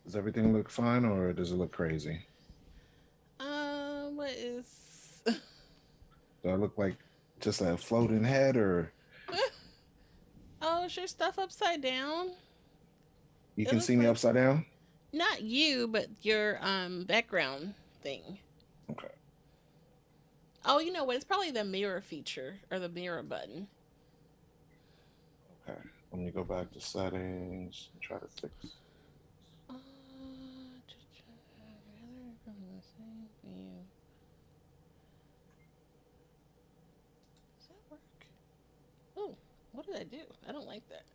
Does everything look fine or does it look crazy? What is? Do I look like just a floating head or Oh, is your stuff upside down? you It can see looks me like upside down? not you, but your background thing. Okay. Oh, you know what? It's probably the mirror feature or the mirror button. Okay. Let me go back to settings and try to fix. Rather from the same view. Does that work? Oh, what did I do? I don't like that.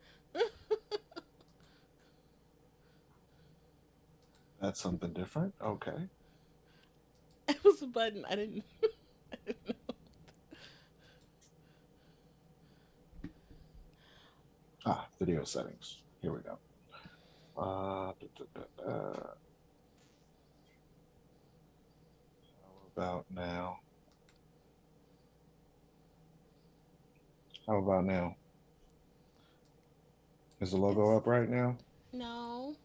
That's something different. Okay. It was a button. I didn't. Ah, video settings. Here we go. Da, da, da, da. How about now? How about now? Is the logo It's up right now? no.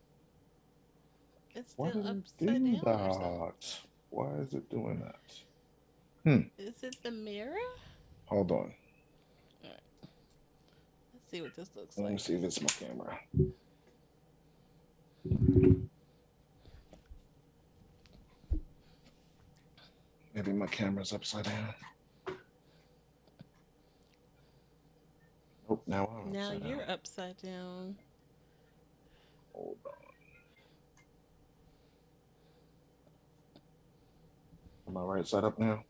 It's Why still did it upside do down or something. that? Why is it doing that? Hmm. Is it the mirror? Hold on. All right, let's see what this looks Let me like. see if it's my camera. Maybe my camera's upside down. Nope, now I'm Now upside you're down. upside down. Hold on. Am I right side up now?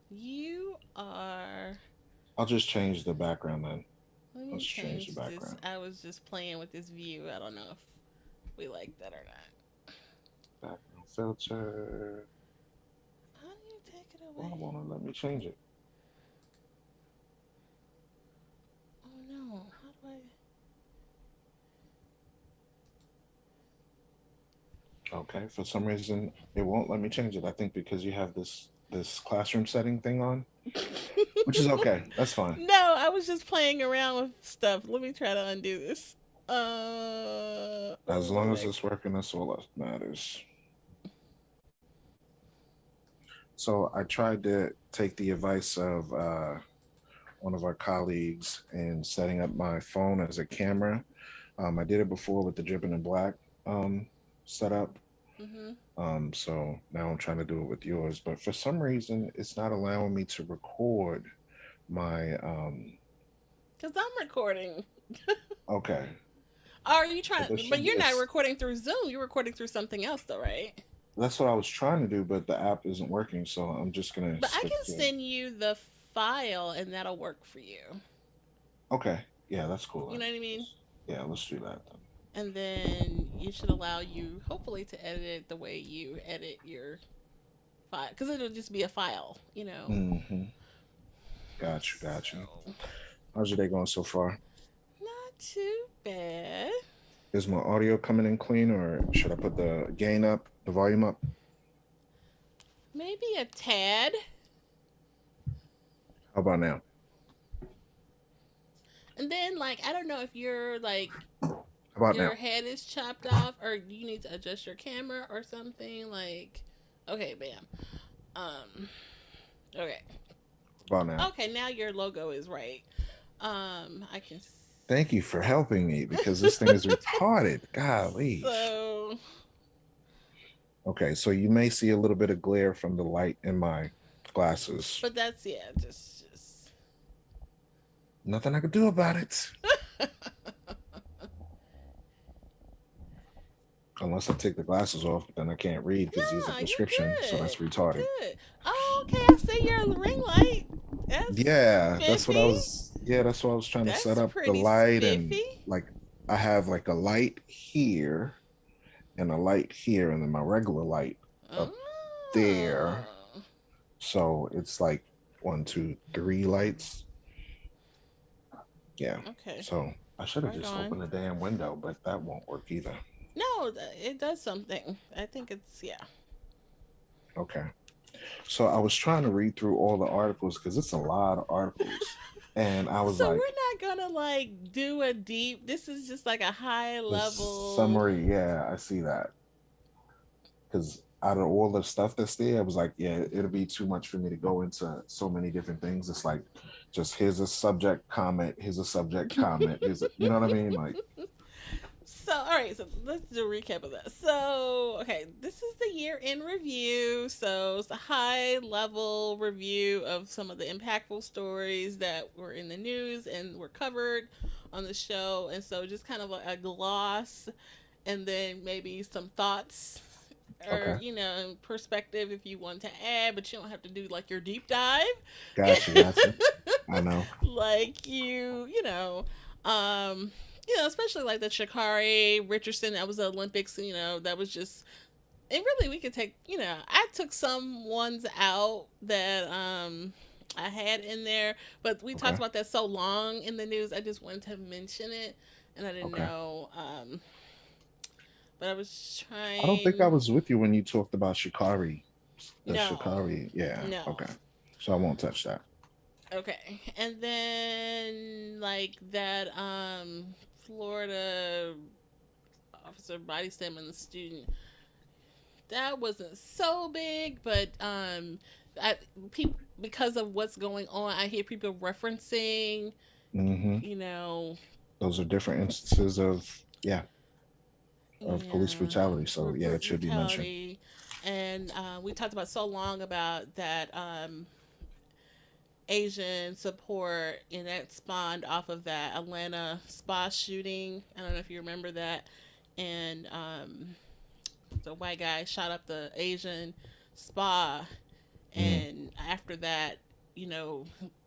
You are. I'll just change the background then. Let me Let's change the change this. background. I was just playing with this view. I don't know if we like that or not. Background filter. How do you take it Why away? won't it let me change it? Oh no. How do I? Okay, for some reason it won't let me change it. I think because you have this classroom setting thing on, which is okay. That's fine. No, I was just playing around with stuff. Let me try to undo this. As Oh long as my. it's working, that's all that matters. So I tried to take the advice of one of our colleagues in setting up my phone as a camera. I did it before with the dripping in black setup. Mhm. So now I'm trying to do it with yours, but for some reason, it's not allowing me to record my. Cause I'm recording. Okay, Are you so there trying? But should be you're a. not recording through Zoom. You're recording through something else, though, right? That's what I was trying to do, but the app isn't working, so I'm just gonna But I stick can to. send you the file, and that'll work for you. Okay, yeah, that's cool You then. know what I mean? Let's do that And then you should allow you, hopefully, to edit it the way you edit your file, because it'll just be a file. You know. then. Got you, got you. So How's your day going so far? not too bad. Is my audio coming in clean, or should I put the gain up, the volume up? Maybe a tad. How about now? And then, like, I don't know if you're like How about now? your head is chopped off, or you need to adjust your camera or something. Like, okay, bam. Okay, How about now? okay. Now your logo is right. I can. Thank you for helping me because this thing is retarded. Golly. So, Okay, so you may see a little bit of glare from the light in my glasses. but that's yeah, just. Nothing I could do about it. Unless I take the glasses off, then I can't read because these are Nah, you prescription, so that's good. You retarded. good. Oh, okay. I see your ring light. That's Yeah, that's what I spiffy. was. Yeah, that's what I was trying to set That's up the pretty light and spiffy. like I have like a light here and a light here, and then my regular light up there. Oh, So it's like one, two, three lights. Yeah. okay. So I should have Right just on. opened the damn window, but that won't work either. No, it does something. I think it's yeah. Okay. So I was trying to read through all the articles because it's a lot of articles. And I was So like, we're gonna like do a deep. This is just like a high The level. summary, yeah, I see that. Because out of all the stuff that's there, I was like, yeah, it'll be too much for me to go into so many different things. It's like, just here's a subject comment, here's a subject comment, here's a, you know what I mean? Like, So, all right, so let's do a recap of that. So, okay, this is the year in review. So, it's a high level review of some of the impactful stories that were in the news and were covered on the show. And so, just kind of like a gloss and then maybe some thoughts or, okay, perspective if you want to add, but you don't have to do like your deep dive. gotcha, gotcha. I know. Like um, especially like the Shakari Richardson, that was the Olympics, that was just, and really we could take, I took some ones out that I had in there, but we talked Okay, about that so long in the news, I just wanted to mention it, and I didn't okay. know, but I was I don't think I trying. was with you when you talked about Shikari. The No, Shikari, yeah, no. okay. So I won't touch that. Okay. And then like that Florida officer body slam and the student, that wasn't so big, but I people, because of what's going on, I hear people referencing, Hmm. you know, Those are different instances of, yeah, of police yeah, brutality. So yeah, it should be mentioned. brutality. And we talked about so long about that Asian support, and that spawned off of that Atlanta spa shooting. I don't know if you remember that. And the white guy shot up the Asian spa, Hmm. and after that,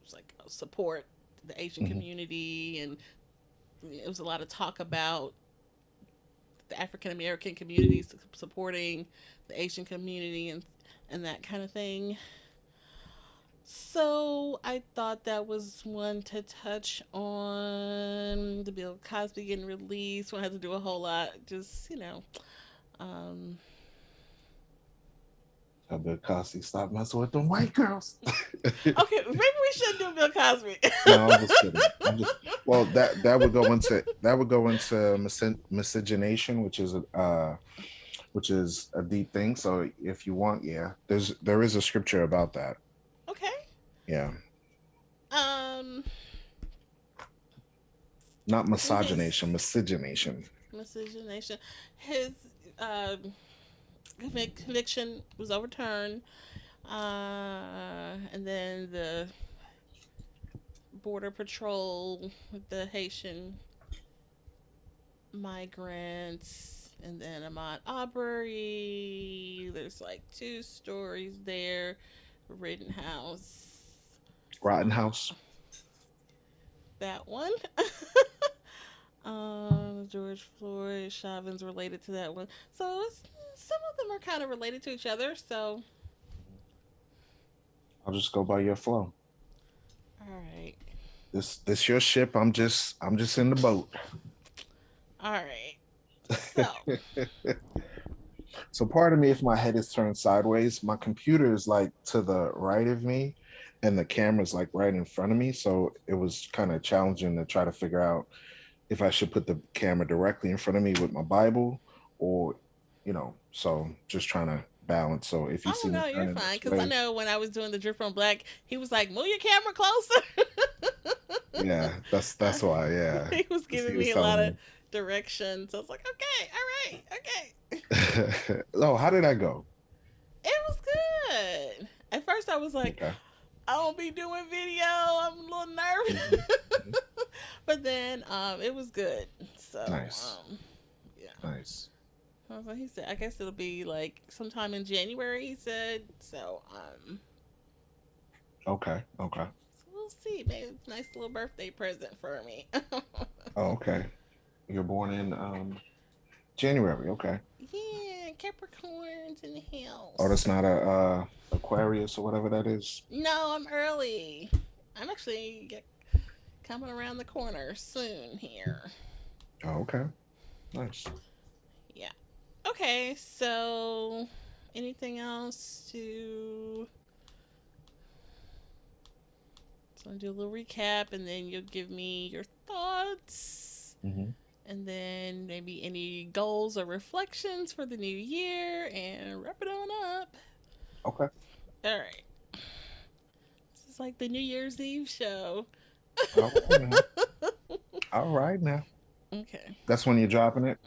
it's like support the Asian Hmm. community, and it was a lot of talk about the African American communities supporting the Asian community, and that kind of thing. So I thought that was one to touch on. The Bill Cosby getting released. We don't have to do a whole lot. Just um, I bet Costy stop messing with them white girls. okay, maybe we should do Bill Cosby. No, I'm just kidding. I'm just, well, that would go into, miscegenation, which is a deep thing. So if you want, yeah, there is a scripture about that. Okay. Yeah, Um, not and his miscegenation, miscegenation. miscegenation, his um conviction was overturned. And then the border patrol with the Haitian migrants, and then Ahmaud Arbery. There's like two stories there. Rittenhouse. Rottenhouse. That one. George Floyd, Chauvin's related to that one. So some of them are kind of related to each other. So, I'll just go by your flow. all right. This your ship. I'm just in the boat. All right. So, So part of me, if my head is turned sideways, my computer is like to the right of me, and the camera's like right in front of me. So it was kind of challenging to try to figure out if I should put the camera directly in front of me with my Bible, or, so just trying to balance. So if you see oh me no, you're turning fine. this Because I way, know when I was doing the drip on black, he was like, "Move your camera closer." yeah, that's why, yeah, He was because he giving was me a lot telling of me. directions. So I was like, "Okay, all right, okay." Oh, how did I go? It was good. At first, I was like, Okay. "I don't be doing video. I'm a little Hmm. nervous," Hmm. but then it was good. So Nice, yeah. nice. He said, I guess it'll be like sometime in January. He said so. Okay, okay. So we'll see. Maybe it's a nice little birthday present for me. Oh, okay. You're born in January. Okay. Yeah, Capricorns in the Oh, that's house. not a Aquarius or whatever that is. No, I'm early. I'm actually coming around the corner soon here. Oh, okay. Nice. Yeah. Okay, so anything else to So I'll do a little recap, and then you'll give me your thoughts, Hmm. and then maybe any goals or reflections for the new year, and wrap it on up. Okay. All right. This is like the New Year's Eve show. All right now. All right now. Okay. That's when you're dropping it.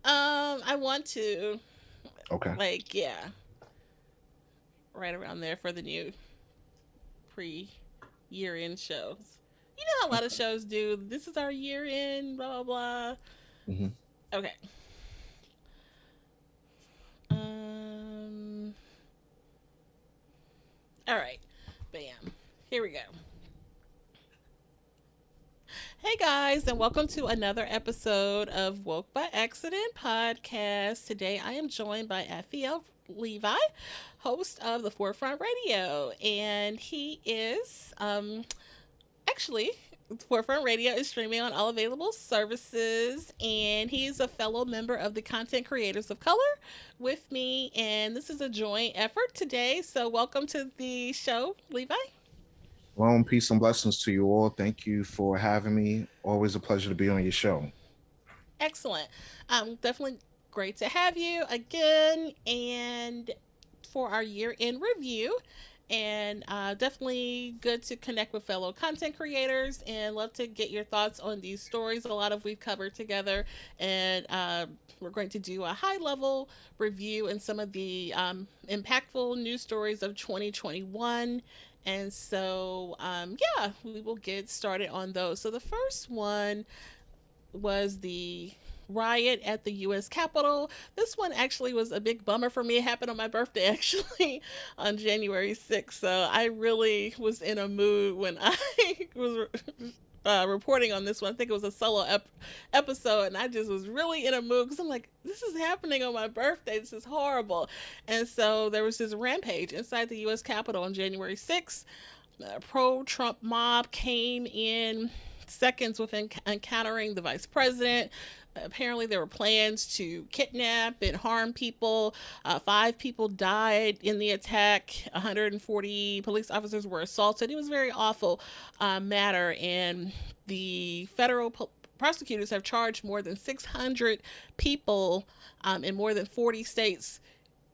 I want to, Okay. like, yeah, right around there for the new pre year end shows. You know how a lot of shows do. This is our year end, blah blah Hmm. blah. Okay. Um. All right. Bam. Here we go. Hey guys, and welcome to another episode of Woke by Accident podcast. Today I am joined by Afiel Levi, host of the Forefront Radio, and he is actually, Forefront Radio is streaming on all available services, and he's a fellow member of the Content Creators of Color with me, and this is a joint effort today. So, welcome to the show, Levi. Shalom, peace, and blessings to you all. Thank you for having me. Always a pleasure to be on your show. Excellent. Definitely great to have you again, and for our year in review. And definitely good to connect with fellow content creators and love to get your thoughts on these stories. A lot of we've covered together, and we're going to do a high level review in some of the impactful news stories of 2021. And so, yeah, we will get started on those. So, the first one was the riot at the U.S. Capitol. This one actually was a big bummer for me. It happened on my birthday, actually, on January 6th. So I really was in a mood when I was reporting on this one. I think it was a solo episode, and I just was really in a mood because I'm like, this is happening on my birthday. This is horrible. And so there was this rampage inside the U.S. Capitol on January 6th. A pro Trump mob came in seconds within encountering the vice president. Apparently, there were plans to kidnap and harm people. 5 people died in the attack. 140 police officers were assaulted. It was a very awful matter, and the federal prosecutors have charged more than 600 people in more than 40 states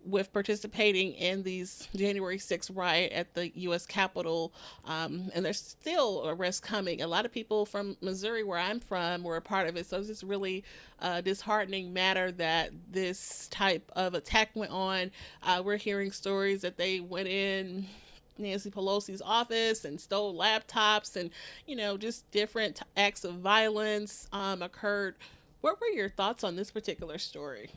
with participating in these January 6th riot at the U.S. Capitol. And there's still arrests coming. A lot of people from Missouri, where I'm from, were a part of it. So it's just really disheartening matter that this type of attack went on. We're hearing stories that they went in Nancy Pelosi's office and stole laptops, and just different acts of violence occurred. What were your thoughts on this particular story?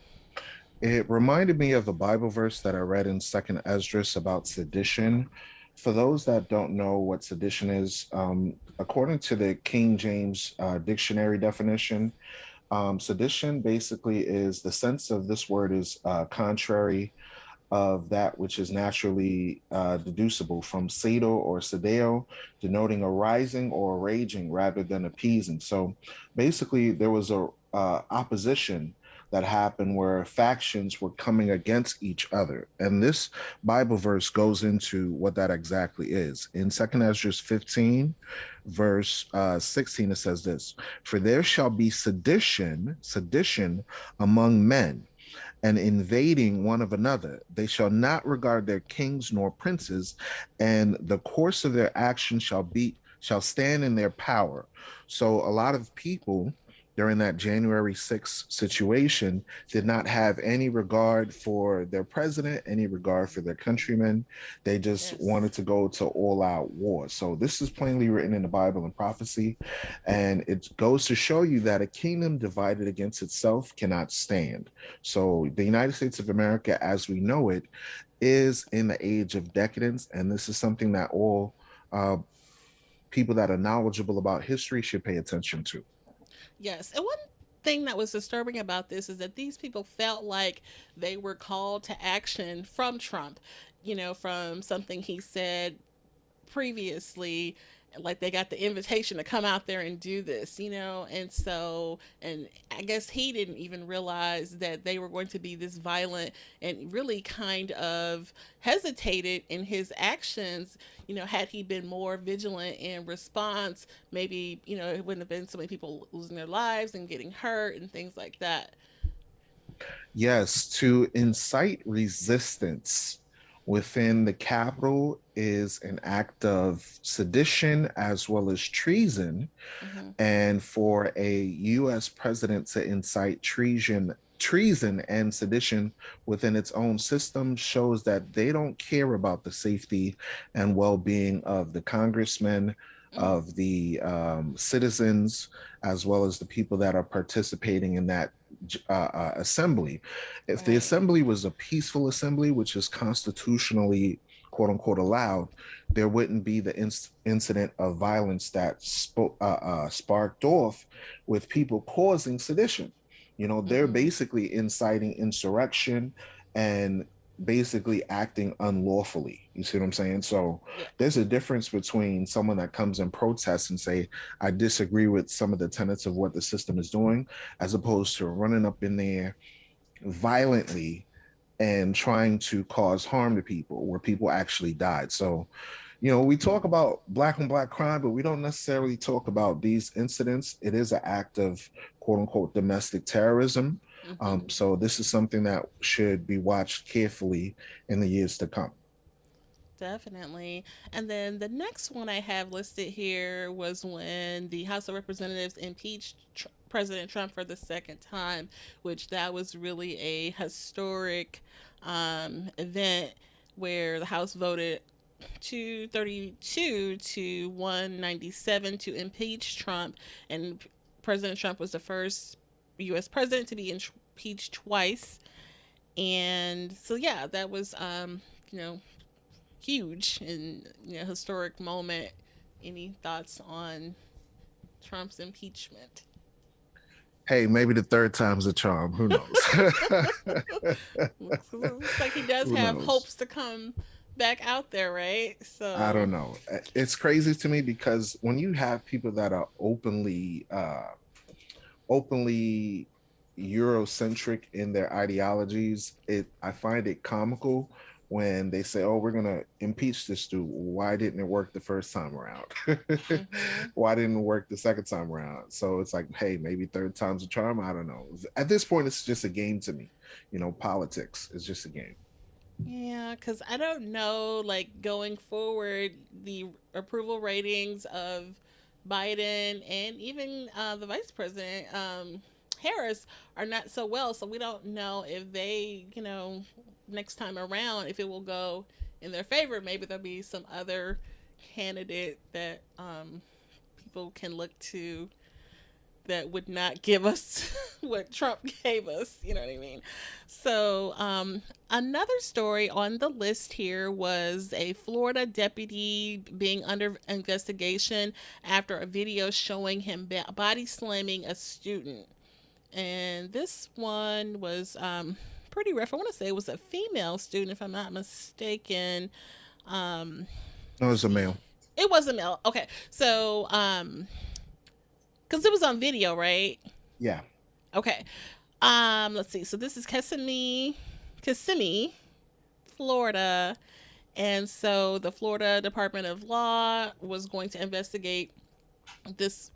It reminded me of a Bible verse that I read in Second Esdras about sedition. For those that don't know what sedition is, according to the King James dictionary definition, sedition basically is the sense of this word is contrary of that which is naturally deducible from sedo or sedeo, denoting a rising or a raging rather than appeasing. So basically, there was a opposition that happened where factions were coming against each other. And this Bible verse goes into what that exactly is. In 2nd Ezra 15, verse 16, it says this: For there shall be sedition among men, and invading one of another. They shall not regard their kings nor princes, and the course of their action shall stand in their power. So a lot of people during that January 6th situation did not have any regard for their president, any regard for their countrymen. They just Yes. wanted to go to all out war. So this is plainly written in the Bible and prophecy. And it goes to show you that a kingdom divided against itself cannot stand. So the United States of America, as we know it, is in the age of decadence. And this is something that all people that are knowledgeable about history should pay attention to. Yes. And one thing that was disturbing about this is that these people felt like they were called to action from Trump, from something he said previously, like they got the invitation to come out there and do this, and so, and I guess he didn't even realize that they were going to be this violent, and really kind of hesitated in his actions. Had he been more vigilant in response, maybe, it wouldn't have been so many people losing their lives and getting hurt and things like that. Yes, to incite resistance within the Capitol is an act of sedition as well as treason. Hmm. And for a U.S. president to incite treason and sedition within its own system shows that they don't care about the safety and well-being of the congressmen, Hmm. of the citizens, as well as the people that are participating in that assembly. If the Right. assembly was a peaceful assembly, which is constitutionally quote unquote allowed, there wouldn't be the incident of violence that sparked off with people causing sedition. They're Hmm. basically inciting insurrection and basically acting unlawfully. You see what I'm saying? So Yeah. there's a difference between someone that comes and protests and say, I disagree with some of the tenets of what the system is doing, as opposed to running up in there violently and trying to cause harm to people where people actually died. So, we talk about black on black crime, but we don't necessarily talk about these incidents. It is an act of quote unquote domestic terrorism. Hmm. So this is something that should be watched carefully in the years to come. Definitely. And then the next one I have listed here was when the House of Representatives impeached President Trump for the second time, which that was really a historic event where the House voted 232 to 197 to impeach Trump. And President Trump was the first U.S. president to be impeached twice. And so, yeah, that was, huge and, historic moment. Any thoughts on Trump's impeachment? Hey, maybe the third time's a charm. Who knows? Looks like he does Who have knows? hopes to come back out there, right? I So, don't know. It's crazy to me because when you have people that are openly Eurocentric in their ideologies, I find it comical when they say, "Oh, we're gonna impeach this dude. Why didn't it work the first time around? mm-hmm. Why didn't it work the second time around?" So it's like, hey, maybe third time's a charm. I don't know. At this point, it's just a game to me. Politics is just a game. Yeah, because I don't know, like going forward, the approval ratings of Biden and even the vice president, Harris, are not so well. So we don't know if they, next time around, if it will go in their favor. Maybe there'll be some other candidate that people can look to that would not give us what Trump gave us. You know what I mean? So, another story on the list here was a Florida deputy being under investigation after a video showing him body slamming a student. And this one was pretty rough. I want to say it was a female student, if I'm not mistaken. No, Let's it's a see. male. It was a male. Okay. So, because it was on video, right? Yeah. Okay. Let's see. So this is Kissimmee, Florida, and so the Florida Department of Law was going to investigate this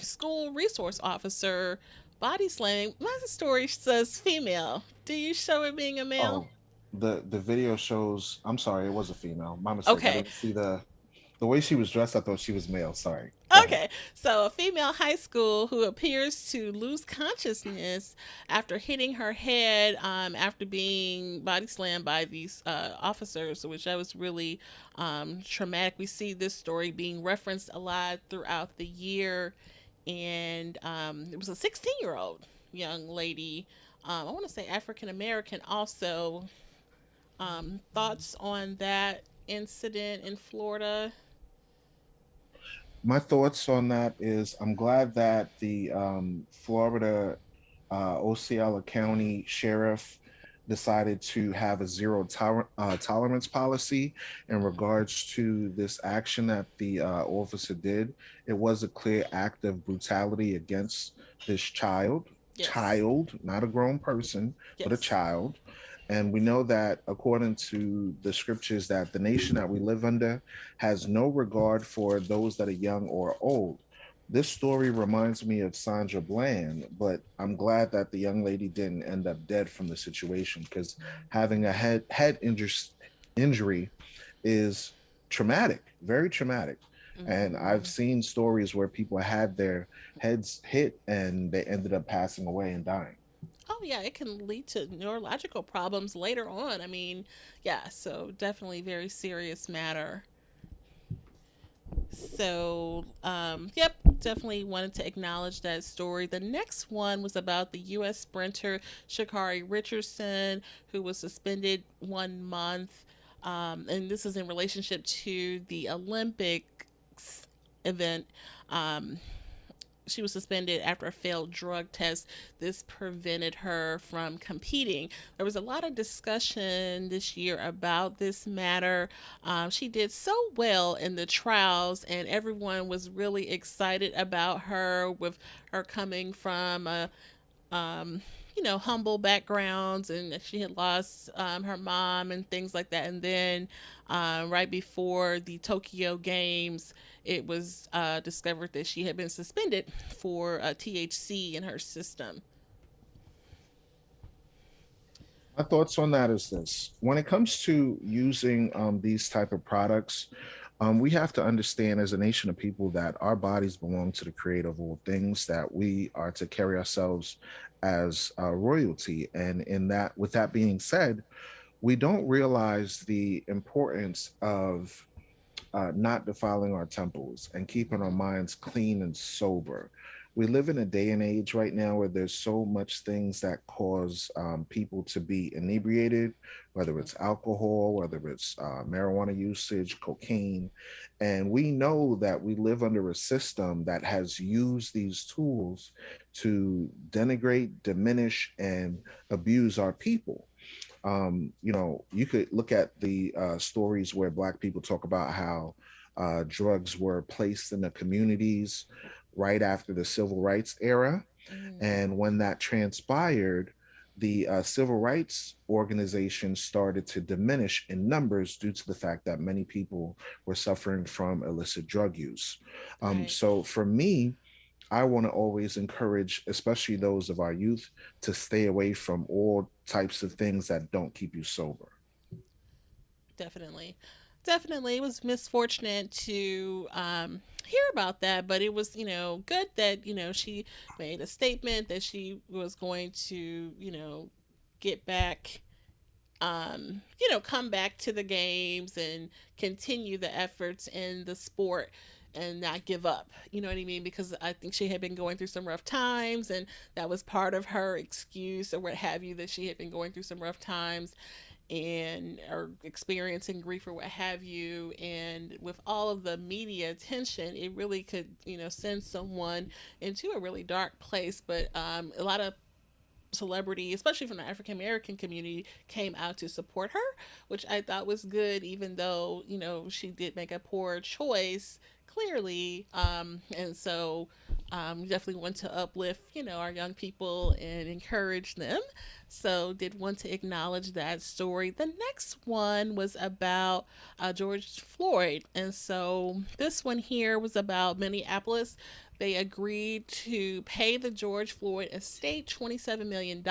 school resource officer body slamming. My story says female. Do you show it being a male? Oh, the video shows. I'm sorry, it was a female. My mistake. I Okay. didn't see the way she was dressed. I thought she was male. Sorry. Go ahead. Okay, so a female high school who appears to lose consciousness after hitting her head after being body slammed by these officers, which that was really traumatic. We see this story being referenced a lot throughout the year, and it was a 16-year-old young lady. I want to say African American also. Thoughts on that incident in Florida? My thoughts on that is I'm glad that the Florida Osceola County Sheriff decided to have a tolerance policy in regards to this action that the officer did. It was a clear act of brutality against this Yes. child, not a grown person, but a Yes. child. And we know that according to the scriptures, that the nation that we live under has no regard for those that are young or old. This story reminds me of Sandra Bland, but I'm glad that the young lady didn't end up dead from the situation, because having a injury is traumatic, very traumatic. And I've Hmm. seen stories where people had their heads hit and they ended up passing away and dying. Oh yeah, it can lead to neurological problems later on. I mean, yeah, so definitely very serious matter. So, yep, definitely wanted to acknowledge that story. The next one was about the U.S. sprinter Shakari Richardson, who was suspended 1 month. And this is in relationship to the Olympics event. Um, she was suspended after a failed drug test. This prevented her from competing. There was a lot of discussion this year about this matter. She did so well in the trials, and everyone was really excited about her, with her coming from a um, humble backgrounds, and she had lost her mom and things like that. And then right before the Tokyo Games, it was discovered that she had been suspended for THC in her system. My thoughts on that is this: when it comes to using these type of products, we have to understand as a nation of people that our bodies belong to the creator of all things, that we are to carry ourselves as royalty. And in that, with that being said, we don't realize the importance of not defiling our temples and keeping our minds clean and sober. We live in a day and age right now where there's so much things that cause people to be inebriated, whether it's alcohol, whether it's marijuana usage, cocaine. And we know that we live under a system that has used these tools to denigrate, diminish, and abuse our people. You could look at the stories where Black people talk about how drugs were placed in the communities right after the civil rights era. Mm, And when that transpired, the civil rights organization started to diminish in numbers due to the fact that many people were suffering from illicit drug use. right. So for me, I want to always encourage, especially those of our youth, to stay away from all types of things that don't keep you sober. Definitely. Definitely. It was misfortunate to hear about that, but it was, good that, she made a statement that she was going to, get back, come back to the games and continue the efforts in the sport and not give up. You know what I mean? Because I think she had been going through some rough times, and that was part of her excuse or what have you, that she had been going through some rough times and are experiencing grief or what have you. And with all of the media attention, it really could, send someone into a really dark place. But a lot of celebrity, especially from the African American community, came out to support her, which I thought was good, even though, she did make a poor choice, clearly. And so definitely want to uplift, our young people and encourage them. So did want to acknowledge that story. The next one was about George Floyd. And so this one here was about Minneapolis. They agreed to pay the George Floyd estate $27 million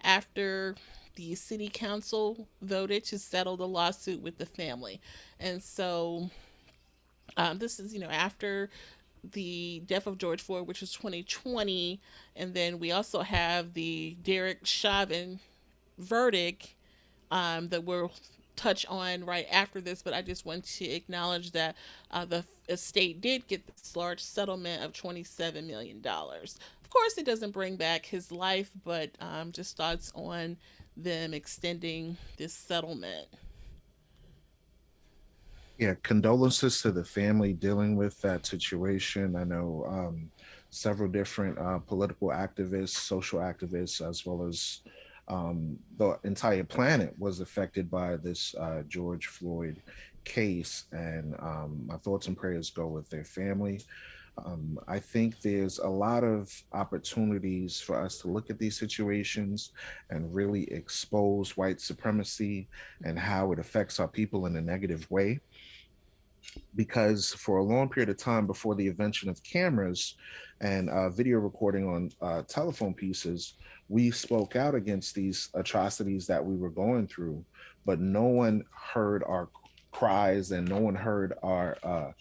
after the city council voted to settle the lawsuit with the family. And so this is, after the death of George Floyd, which was 2020. And then we also have the Derek Chauvin verdict that we'll touch on right after this, but I just want to acknowledge that the estate did get this large settlement of $27 million. Of course, it doesn't bring back his life, but just thoughts on them extending this settlement. Yeah, condolences to the family dealing with that situation. I know several different political activists, social activists, as well as The entire planet was affected by this George Floyd case, and my thoughts and prayers go with their family. I think there's a lot of opportunities for us to look at these situations and really expose white supremacy and how it affects our people in a negative way. Because for a long period of time before the invention of cameras and video recording on telephone pieces, we spoke out against these atrocities that we were going through, but no one heard our cries and no one heard our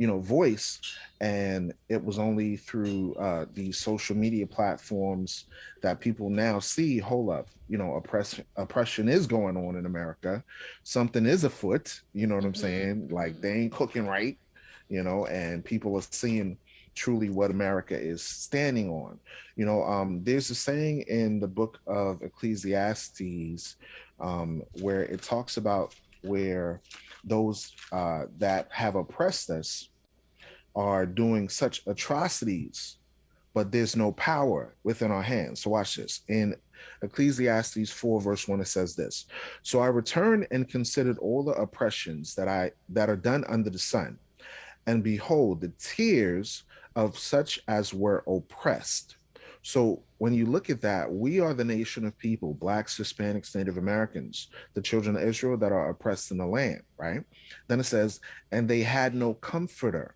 voice. And it was only through these social media platforms that people now see, hold up, oppression is going on in America, something is afoot, you know what I'm Mm-hmm. saying, like Mm-hmm. they ain't cooking right, and people are seeing truly what America is standing on. There's a saying in the book of Ecclesiastes, where it talks about where those that have oppressed us are doing such atrocities, but there's no power within our hands. So watch this. In Ecclesiastes 4, verse 1, it says this. So I returned and considered all the oppressions that are done under the sun, and behold, the tears of such as were oppressed. So when you look at that, we are the nation of people, blacks, Hispanics, Native Americans, the children of Israel that are oppressed in the land, right? Then it says, and they had no comforter,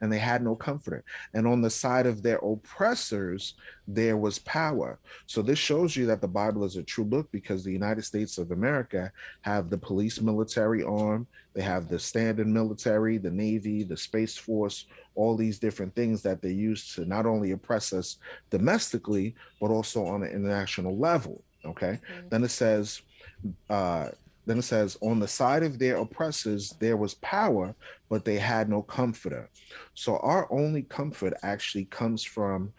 and they had no comforter. And on the side of their oppressors, there was power. So this shows you that the Bible is a true book, because the United States of America have the police military arm, they have the standard military, the Navy, the Space Force, all these different things that they use to not only oppress us domestically, but also on an international level. Okay. Mm-hmm. Then it says, uh, on the side of their oppressors, there was power, but they had no comforter. So our only comfort actually comes from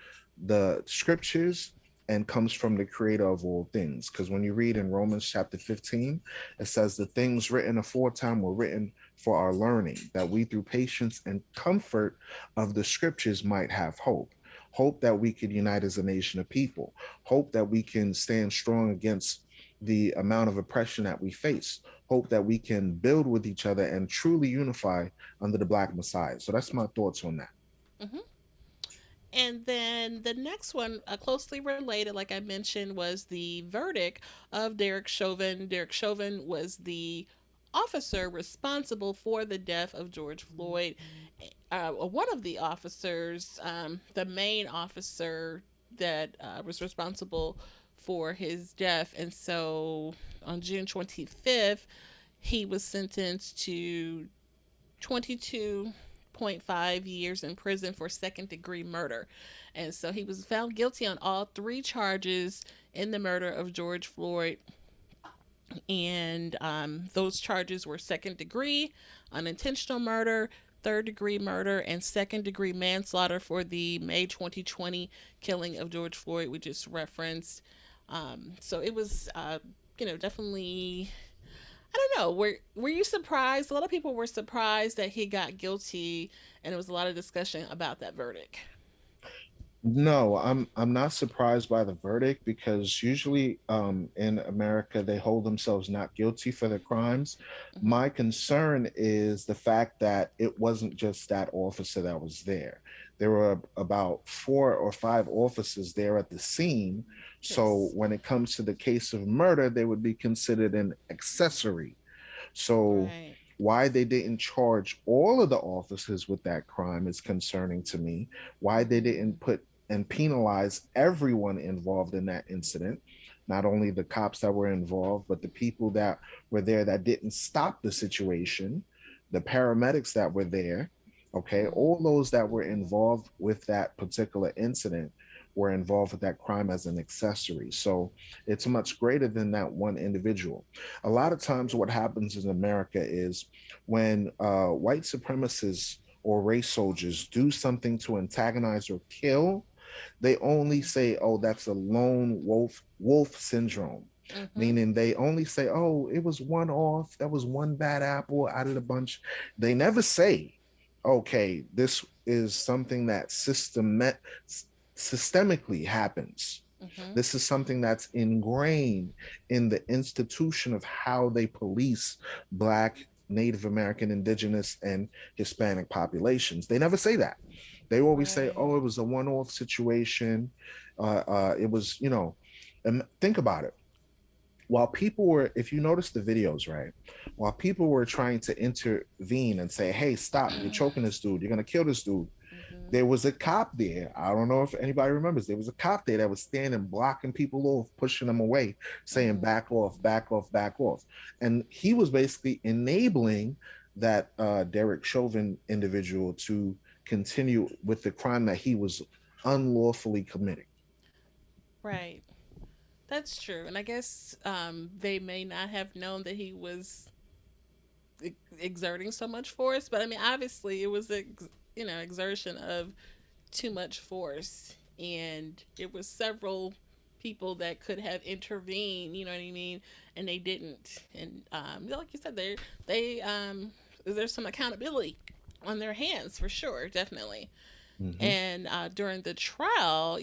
the scriptures and comes from the creator of all things. Because when you read in Romans chapter 15, it says the things written aforetime were written for our learning, that we through patience and comfort of the scriptures might have hope. Hope that we could unite as a nation of people. Hope that we can stand strong against the amount of oppression that we face. Hope that we can build with each other and truly unify under the Black Messiah. So that's my thoughts on that. Mm-hmm. And then the next one, closely related, like I mentioned, was the verdict of Derek Chauvin. Derek Chauvin was the officer responsible for the death of George Floyd. One of the officers, the main officer that was responsible for his death. And so on June 25th, he was sentenced to 22.5 years in prison for second degree murder. And so he was found guilty on all three charges in the murder of George Floyd. And those charges were second degree, unintentional murder, third degree murder, and second degree manslaughter for the May 2020 killing of George Floyd, we just referenced. So it was, definitely. I don't know. Were you surprised? A lot of people were surprised that he got guilty, and there was a lot of discussion about that verdict. No, I'm not surprised by the verdict, because usually in America they hold themselves not guilty for their crimes. Mm-hmm. My concern is the fact that it wasn't just that officer that was there. There were about 4 or 5 officers there at the scene. So Yes. when it comes to the case of murder, they would be considered an accessory. So Right. why they didn't charge all of the officers with that crime is concerning to me. Why they Mm-hmm. didn't put and penalize everyone involved in that incident, not only the cops that were involved, but the people that were there that didn't stop the situation, the paramedics that were there, okay, Mm-hmm. all those that were involved with that particular incident were involved with that crime as an accessory. So it's much greater than that one individual. A lot of times, what happens in America is when white supremacists or race soldiers do something to antagonize or kill, they only say, "Oh, that's a lone wolf syndrome," Mm-hmm. meaning they only say, "Oh, it was one off. That was one bad apple out of the bunch." They never say, "Okay, this is something that systemically happens." Mm-hmm. This is something that's ingrained in the institution of how they police Black, Native American, Indigenous, and Hispanic populations. They never say that. They always say, Right. oh, it was a one off situation. It was, and think about it. While people were, if you notice the videos, right, while people were trying to intervene and say, hey, stop, you're choking this dude, you're going to kill this dude, Mm-hmm. there was a cop there. I don't know if anybody remembers. There was a cop there that was standing, blocking people off, pushing them away, saying, Mm-hmm. back off, back off, back off. And he was basically enabling that Derek Chauvin individual to continue with the crime that he was unlawfully committing. Right. That's true. And I guess they may not have known that he was exerting so much force, but I mean, obviously, it was exertion of too much force, and it was several people that could have intervened. You know what I mean? And they didn't. And like you said, there's some accountability on their hands for sure, definitely. Mm-hmm. And during the trial,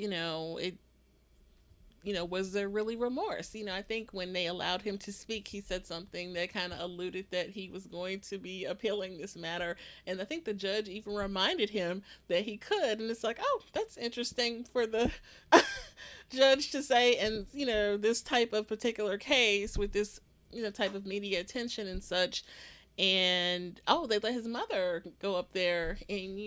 was there really remorse? I think when they allowed him to speak, he said something that kind of alluded that he was going to be appealing this matter. And I think the judge even reminded him that he could. And it's like, oh, that's interesting for the judge to say. And, this type of particular case with this, type of media attention and such. And they let his mother go up there, and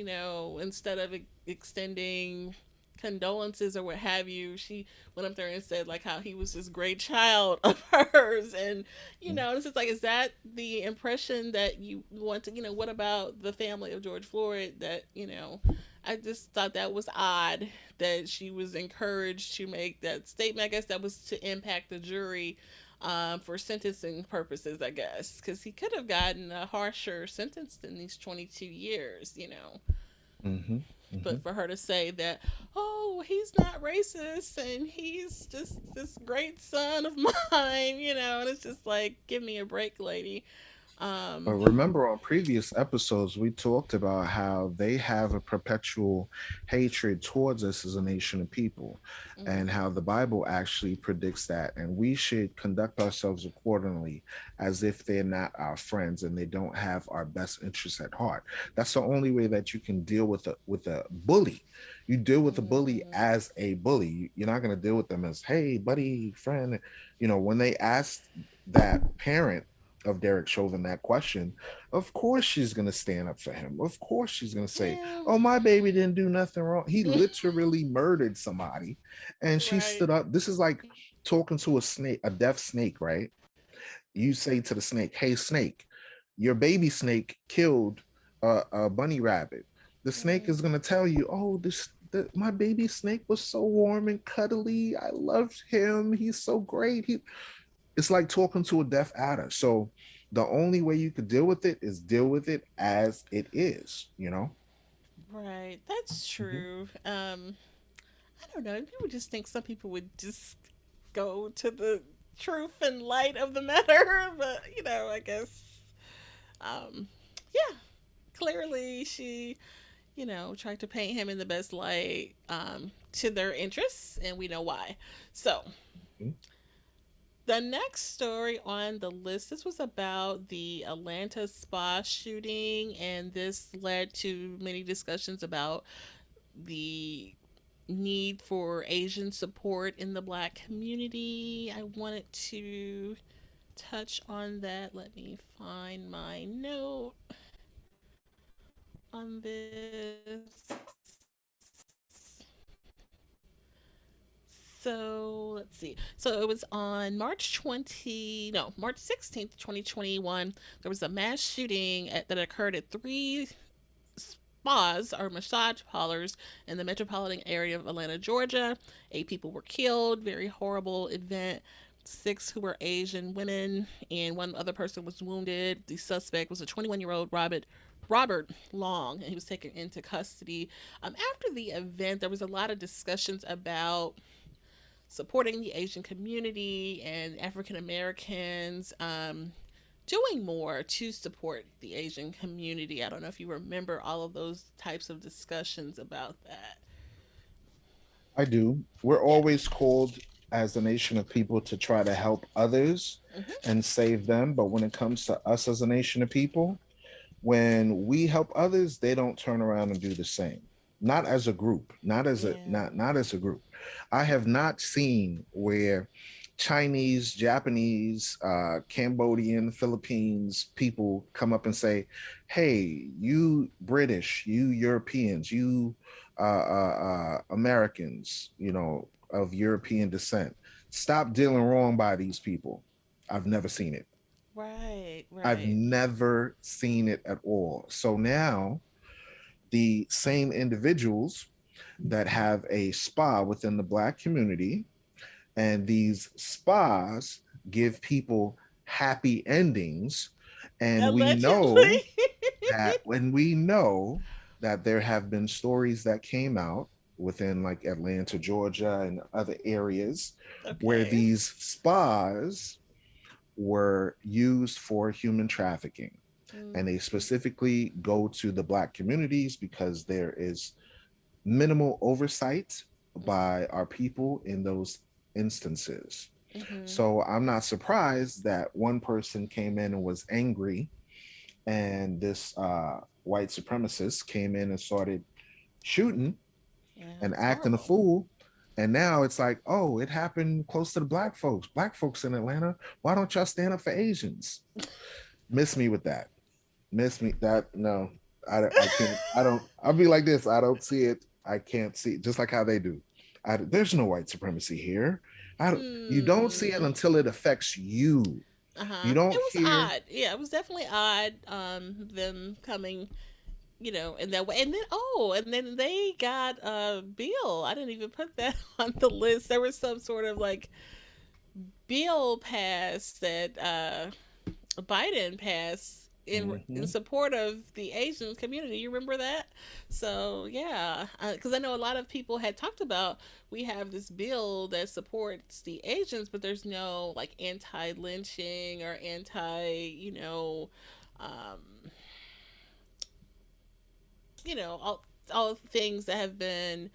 instead of extending condolences or what have you, she went up there and said like how he was this great child of hers. And it's just like, is that the impression that you want to, what about the family of George Floyd? That I just thought that was odd that she was encouraged to make that statement. I guess that was to impact the jury, for sentencing purposes, I guess, because he could have gotten a harsher sentence than these 22 years. Mm-hmm. Mm-hmm. But for her to say that, oh, he's not racist and he's just this great son of mine, and it's just like, give me a break, lady. But Um, remember, on previous episodes, we talked about how they have a perpetual hatred towards us as a nation of people, and mhm. how the Bible actually predicts that. And we should conduct ourselves accordingly as if they're not our friends and they don't have our best interests at heart. That's the only way that you can deal with a bully. You deal with a bully Mhm. as a bully. You're not going to deal with them as, hey, buddy, friend. When they asked that parent of Derek Chauvin that question, of course she's going to stand up for him. Of course she's going to say, Yeah. oh, my baby didn't do nothing wrong. He literally murdered somebody. And she Right. stood up. This is like talking to a snake, a deaf snake, right? You say to the snake, hey, snake, your baby snake killed a bunny rabbit. The snake Mhm. is going to tell you, oh, my baby snake was so warm and cuddly. I loved him. He's so great. It's like talking to a deaf adder. So the only way you could deal with it is deal with it as it is. Right. That's Mm-hmm. true. I don't know. People just think some people would just go to the truth and light of the matter, but I guess, um, yeah. Clearly, she tried to paint him in the best light, to their interests, and we know why. So, the next story on the list, this was about the Atlanta spa shooting, and this led to many discussions about the need for Asian support in the Black community. I wanted to touch on that. Let me find my note on this. So let's see. So it was on March 16th, 2021. There was a mass shooting that occurred at three spas or massage parlors in the metropolitan area of Atlanta, Georgia. 8 people were killed. Very horrible event. 6 who were Asian women, and one other person was wounded. The suspect was a 21-year-old Robert Long, and he was taken into custody. After the event, there was a lot of discussions about supporting the Asian community and African Americans, doing more to support the Asian community. I don't know if you remember all of those types of discussions about that. I do. We're Yeah. always called as a nation of people to try to help others Hmm. and save them. But when it comes to us as a nation of people, when we help others, they don't turn around and do the same. Not as a group, Yeah. not as a group. I have not seen where Chinese, Japanese, Cambodian, Philippines people come up and say, "Hey, you British, you Europeans, you Americans, of European descent, stop dealing wrong by these people." I've never seen it. Right. I've Right. never seen it at all. So now the same individuals that have a spa within the Black community, and these spas give people happy endings. And we Allegedly. know that there have been stories that came out within like Atlanta, Georgia, and other areas where Okay. these spas were used for human trafficking, and Mm, they specifically go to the Black communities because there is minimal oversight mm, by our people in those instances. mm-hmm. So I'm not surprised that one person came in and was angry, and this white supremacist came in and started shooting Yeah. and It's acting a horrible. fool. And now it's like, oh, it happened close to the Black folks in Atlanta. Why don't y'all stand up for Asians? Miss me with that. Miss me that. No, I can't. I don't. I'll be like this. I don't see it. I can't see it. Just like how they do. There's no white supremacy here. You don't see it Hmm. until it affects you. You Uh-huh. It don't was hear. odd. Yeah, it was definitely odd, them coming, in that way. And then, and then they got a bill. I didn't even put that on the list. There was some sort of like bill passed that Biden passed in Mhm. support of the Asian community. You remember that? So yeah, because I know a lot of people had talked about, we have this bill that supports the Asians, but there's no like anti-lynching or anti, um, all things that have been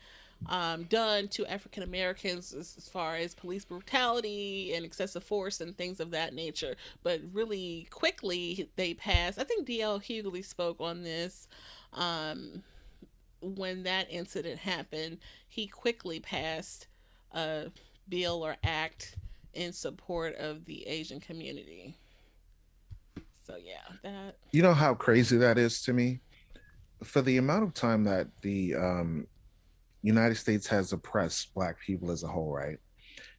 done to African Americans as far as police brutality and excessive force and things of that nature. But really quickly, they passed. I think D.L. Hughley spoke on this um, when that incident happened. He quickly passed a bill or act in support of the Asian community. So yeah, that. You know how crazy that is to me. For the amount of time that the United States has oppressed Black people as a whole, right?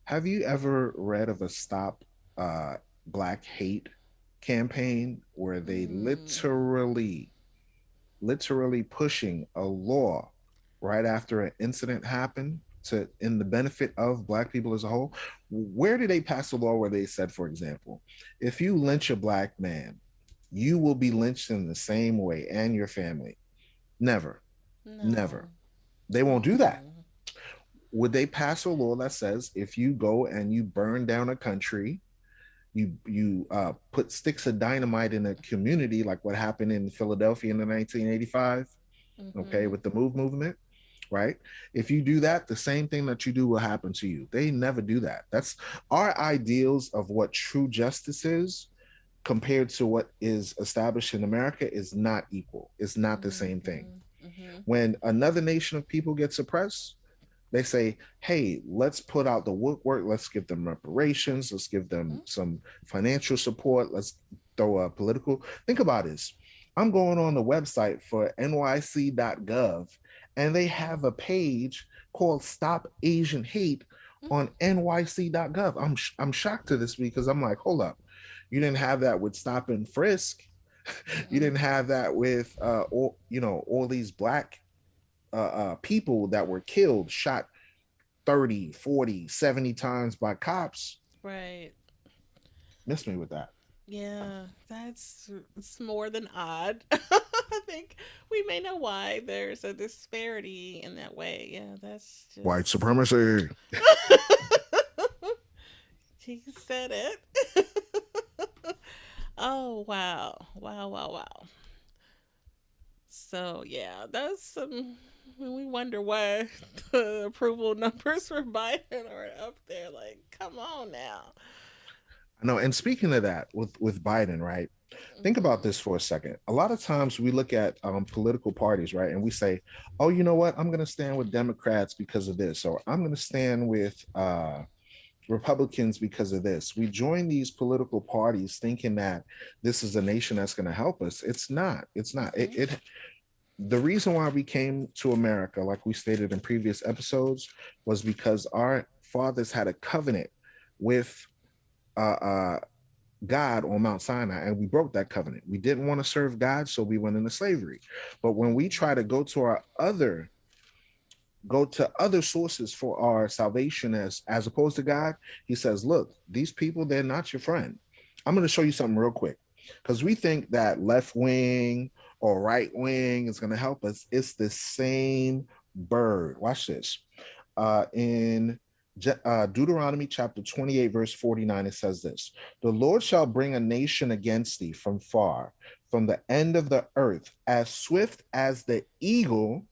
Have you ever read of a Stop uh, Black Hate campaign where they Mm, literally pushing a law right after an incident happened to in the benefit of Black people as a whole? Where did they pass a law where they said, for example, if you lynch a Black man, you will be lynched in the same way and your family? Never, never. no. They won't do that. Mm-mm. Would they pass a law that says if you go and you burn down a country, you put sticks of dynamite in a community, like what happened in Philadelphia in the 1985, okay, Mm-hmm. with the Move movement, right? If you do that, the same thing that you do will happen to you. They never do that. That's our ideals of what true justice is compared to what is established in America is not equal. It's not the same thing. Mm-hmm. Mm-hmm. When another nation of people gets oppressed, they say, hey, let's put out the woodwork. Let's give them reparations. Let's give them some financial support. Let's throw a political. Think about this. I'm going on the website for nyc.gov, and they have a page called Stop Asian Hate on Mm-hmm. nyc.gov. I'm shocked to this because I'm like, hold up. You didn't have that with Stop and Frisk. You Mm-mm. didn't have that with all these black people that were killed, shot 30, 40, 70 times by cops. Right. Miss me with that. Yeah, that's it's more than odd. I think we may know why there's a disparity in that way. Yeah, that's White just. supremacy. He said it. Oh wow, wow, wow, wow. So yeah, that's some. We wonder why the approval numbers for Biden are up there. Like, come on now. I know. And speaking of that, with Biden, right? Think about Hmm. this for a second. A lot of times we look at political parties, right, and we say, "Oh, you know what? I'm going to stand with Democrats because of this, or I'm going to stand with Republicans because of this." We join these political parties thinking that this is a nation that's going to help us. It's not. It's not. Hmm. The reason why we came to America, like we stated in previous episodes, was because our fathers had a covenant with uh, uh, God on Mount Sinai, and we broke that covenant. We didn't want to serve God, so we went into slavery. But when we try to go to other sources for our salvation as opposed to God, he says, look, these people, they're not your friend. I'm going to show you something real quick, because we think that left wing or right wing is going to help us. It's the same bird. Watch this. In Deuteronomy chapter 28, verse 49, it says this: The Lord shall bring a nation against thee from far, from the end of the earth, as swift as the eagle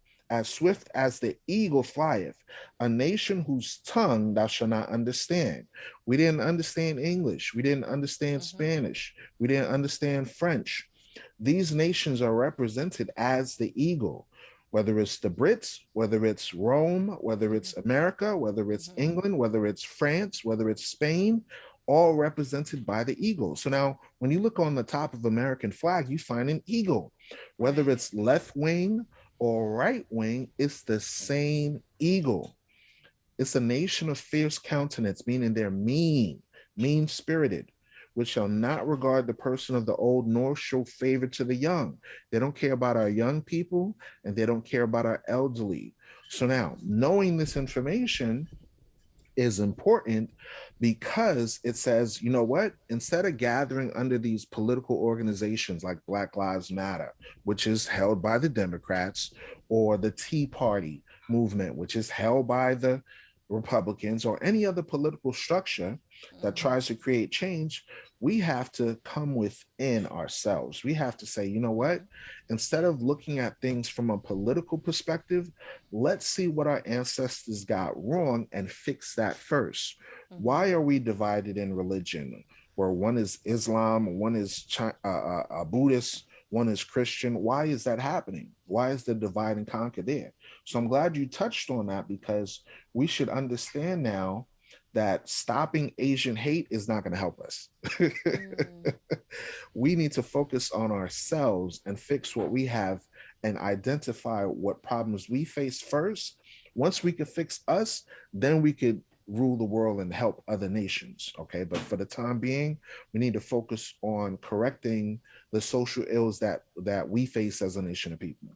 flieth, a nation whose tongue thou shalt not understand. We didn't understand English. We didn't understand Hmm. Spanish. We didn't understand French. These nations are represented as the eagle, whether it's the Brits, whether it's Rome, whether it's America, whether it's Hmm. England, whether it's France, whether it's Spain, all represented by the eagle. So now, when you look on the top of American flag, you find an eagle. Whether Right. it's left wing or right wing, it's the same eagle. It's a nation of fierce countenance, meaning they're mean spirited, which shall not regard the person of the old, nor show favor to the young. They don't care about our young people, and they don't care about our elderly. So now, knowing this information is important, because it says, you know what? Instead of gathering under these political organizations like Black Lives Matter, which is held by the Democrats, or the Tea Party movement, which is held by the Republicans, or any other political structure that Hmm. tries to create change, we have to come within ourselves. We have to say, you know what? Instead of looking at things from a political perspective, let's see what our ancestors got wrong and fix that first. Hmm. Why are we divided in religion, where one is Islam, one is Buddhist, one is Christian? Why is that happening? Why is the divide and conquer there? So I'm glad you touched on that, because we should understand now that stopping Asian hate is not going to help us. Hmm. We need to focus on ourselves and fix what we have, and identify what problems we face first. Once we could fix us, then we could rule the world and help other nations. Okay. But for the time being, we need to focus on correcting the social ills that we face as a nation of people.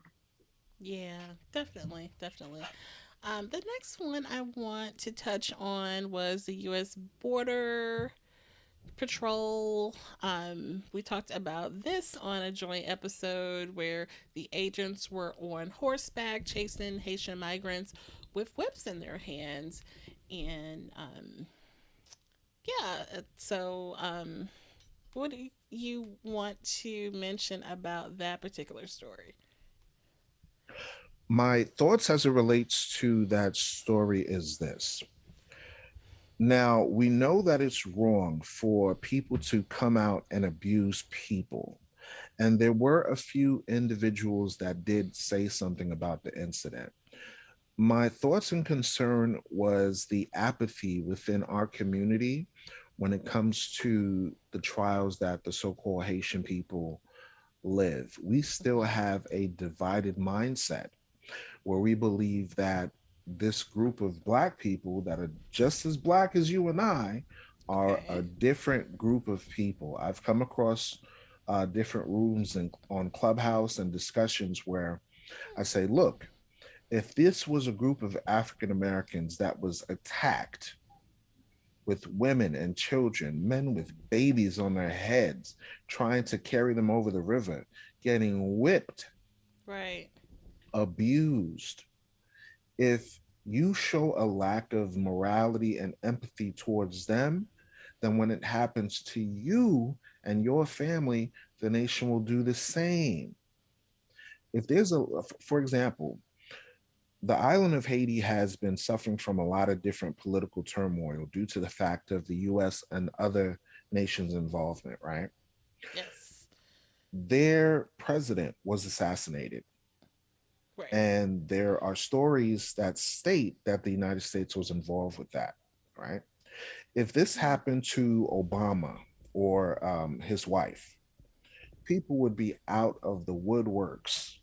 Yeah, definitely, definitely. The next one I want to touch on was the U.S. Border Patrol. We talked about this on a joint episode where the agents were on horseback chasing Haitian migrants with whips in their hands. And yeah, what do you want to mention about that particular story? My thoughts as it relates to that story is this. Now, we know that it's wrong for people to come out and abuse people. And there were a few individuals that did say something about the incident. My thoughts and concern was the apathy within our community when it comes to the trials that the so called Haitian people live. We still Hmm. have a divided mindset where we believe that this group of Black people that are just as Black as you and I are a Okay. different group of people. I've come across different rooms and on Clubhouse and discussions where I say, look, if this was a group of African Americans that was attacked with women and children, men with babies on their heads, trying to carry them over the river, getting whipped, Right. abused, if you show a lack of morality and empathy towards them, then when it happens to you and your family, the nation will do the same. If there's a, for example, the island of Haiti has been suffering from a lot of different political turmoil due to the fact of the US and other nations' involvement, right? Yes. Their president was assassinated. Right. And there are stories that state that the United States was involved with that, right? If this Mm-hmm. happened to Obama or his wife, people would be out of the woodworks,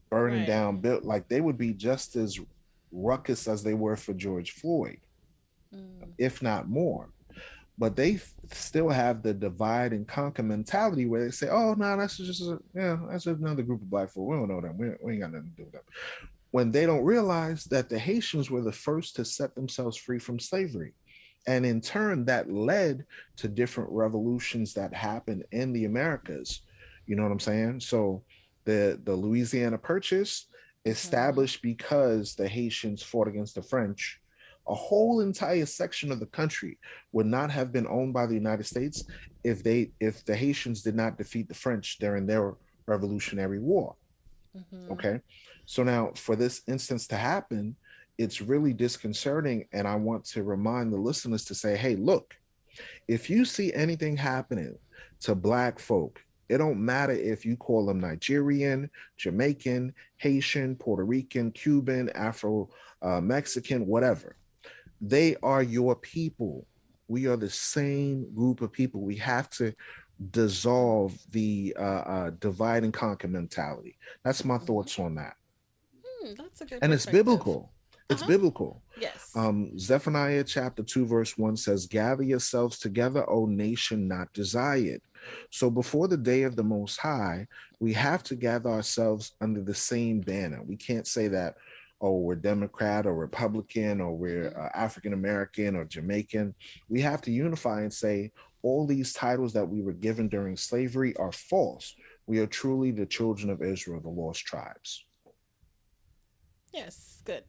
burning Right. down, built like they would be just as ruckus as they were for George Floyd, Mm. if not more. But they still have the divide and conquer mentality where they say, "Oh no, that's just that's just another group of black folk. We don't know them. We ain't got nothing to do with them." When they don't realize that the Haitians were the first to set themselves free from slavery. And in turn, that led to different revolutions that happened in the Americas. You know what I'm saying? So the Louisiana Purchase Mm-hmm. established because the Haitians fought against the French. A whole entire section of the country would not have been owned by the United States if the Haitians did not defeat the French during their Revolutionary War. Mm-hmm. Okay. So now for this instance to happen, it's really disconcerting. And I want to remind the listeners to say, hey, look, if you see anything happening to black folk, it don't matter if you call them Nigerian, Jamaican, Haitian, Puerto Rican, Cuban, Afro Mexican, whatever. They are your people. We are the same group of people. We have to dissolve the divide and conquer mentality. That's my Mm-hmm. thoughts on that. That's a good And it's perspective. biblical. Uh It's huh. biblical. Yes. Zephaniah chapter 2, verse 1 says, gather yourselves together, O nation not desired. So before the day of the Most High, we have to gather ourselves under the same banner. We can't say that, oh, we're Democrat or Republican or we're Mm-hmm. African American or Jamaican. We have to unify and say all these titles that we were given during slavery are false. We are truly the children of Israel, the lost tribes. Yes. Good.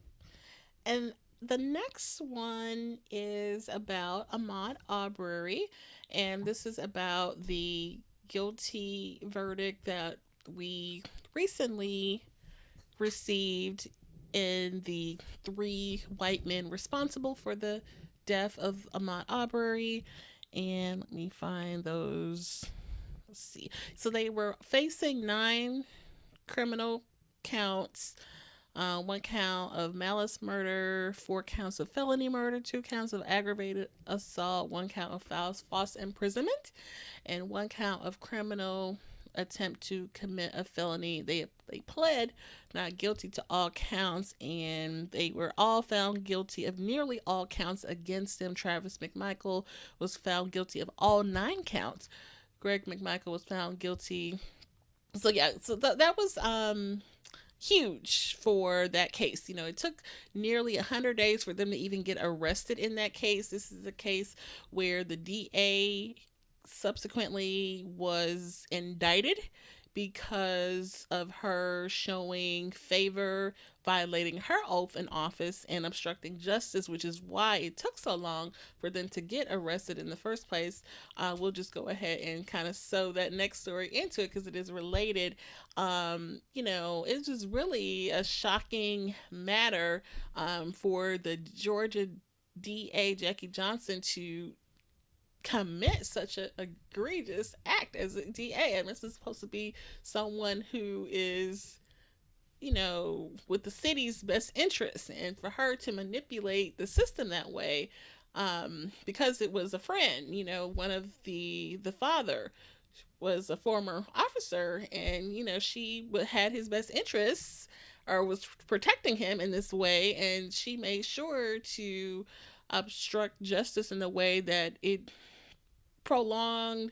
And the next one is about Ahmaud Arbery, and this is about the guilty verdict that we recently received in the three white men responsible for the death of Ahmaud Arbery. And let me find those. Let's see. So they were facing 9 criminal counts, one count of malice murder, 4 counts of felony murder, 2 counts of aggravated assault, 1 count of false imprisonment, and 1 count of criminal attempt to commit a felony. They pled not guilty to all counts, and they were all found guilty of nearly all counts against them. Travis McMichael was found guilty of all 9 counts. Greg McMichael was found guilty. So yeah, so that was huge for that case. You know, it took nearly 100 days for them to even get arrested in that case. This is a case where the DA subsequently was indicted because of her showing favor, violating her oath in office, and obstructing justice, which is why it took so long for them to get arrested in the first place. We'll just go ahead and kind of sew that next story into it because it is related. It's just really a shocking matter for the Georgia DA Jackie Johnson to commit such an egregious act as a DA. And this is supposed to be someone who is, with the city's best interests, and for her to manipulate the system that way, because it was a friend, one of the father was a former officer, and she had his best interests or was protecting him in this way, and she made sure to obstruct justice in a way that it prolonged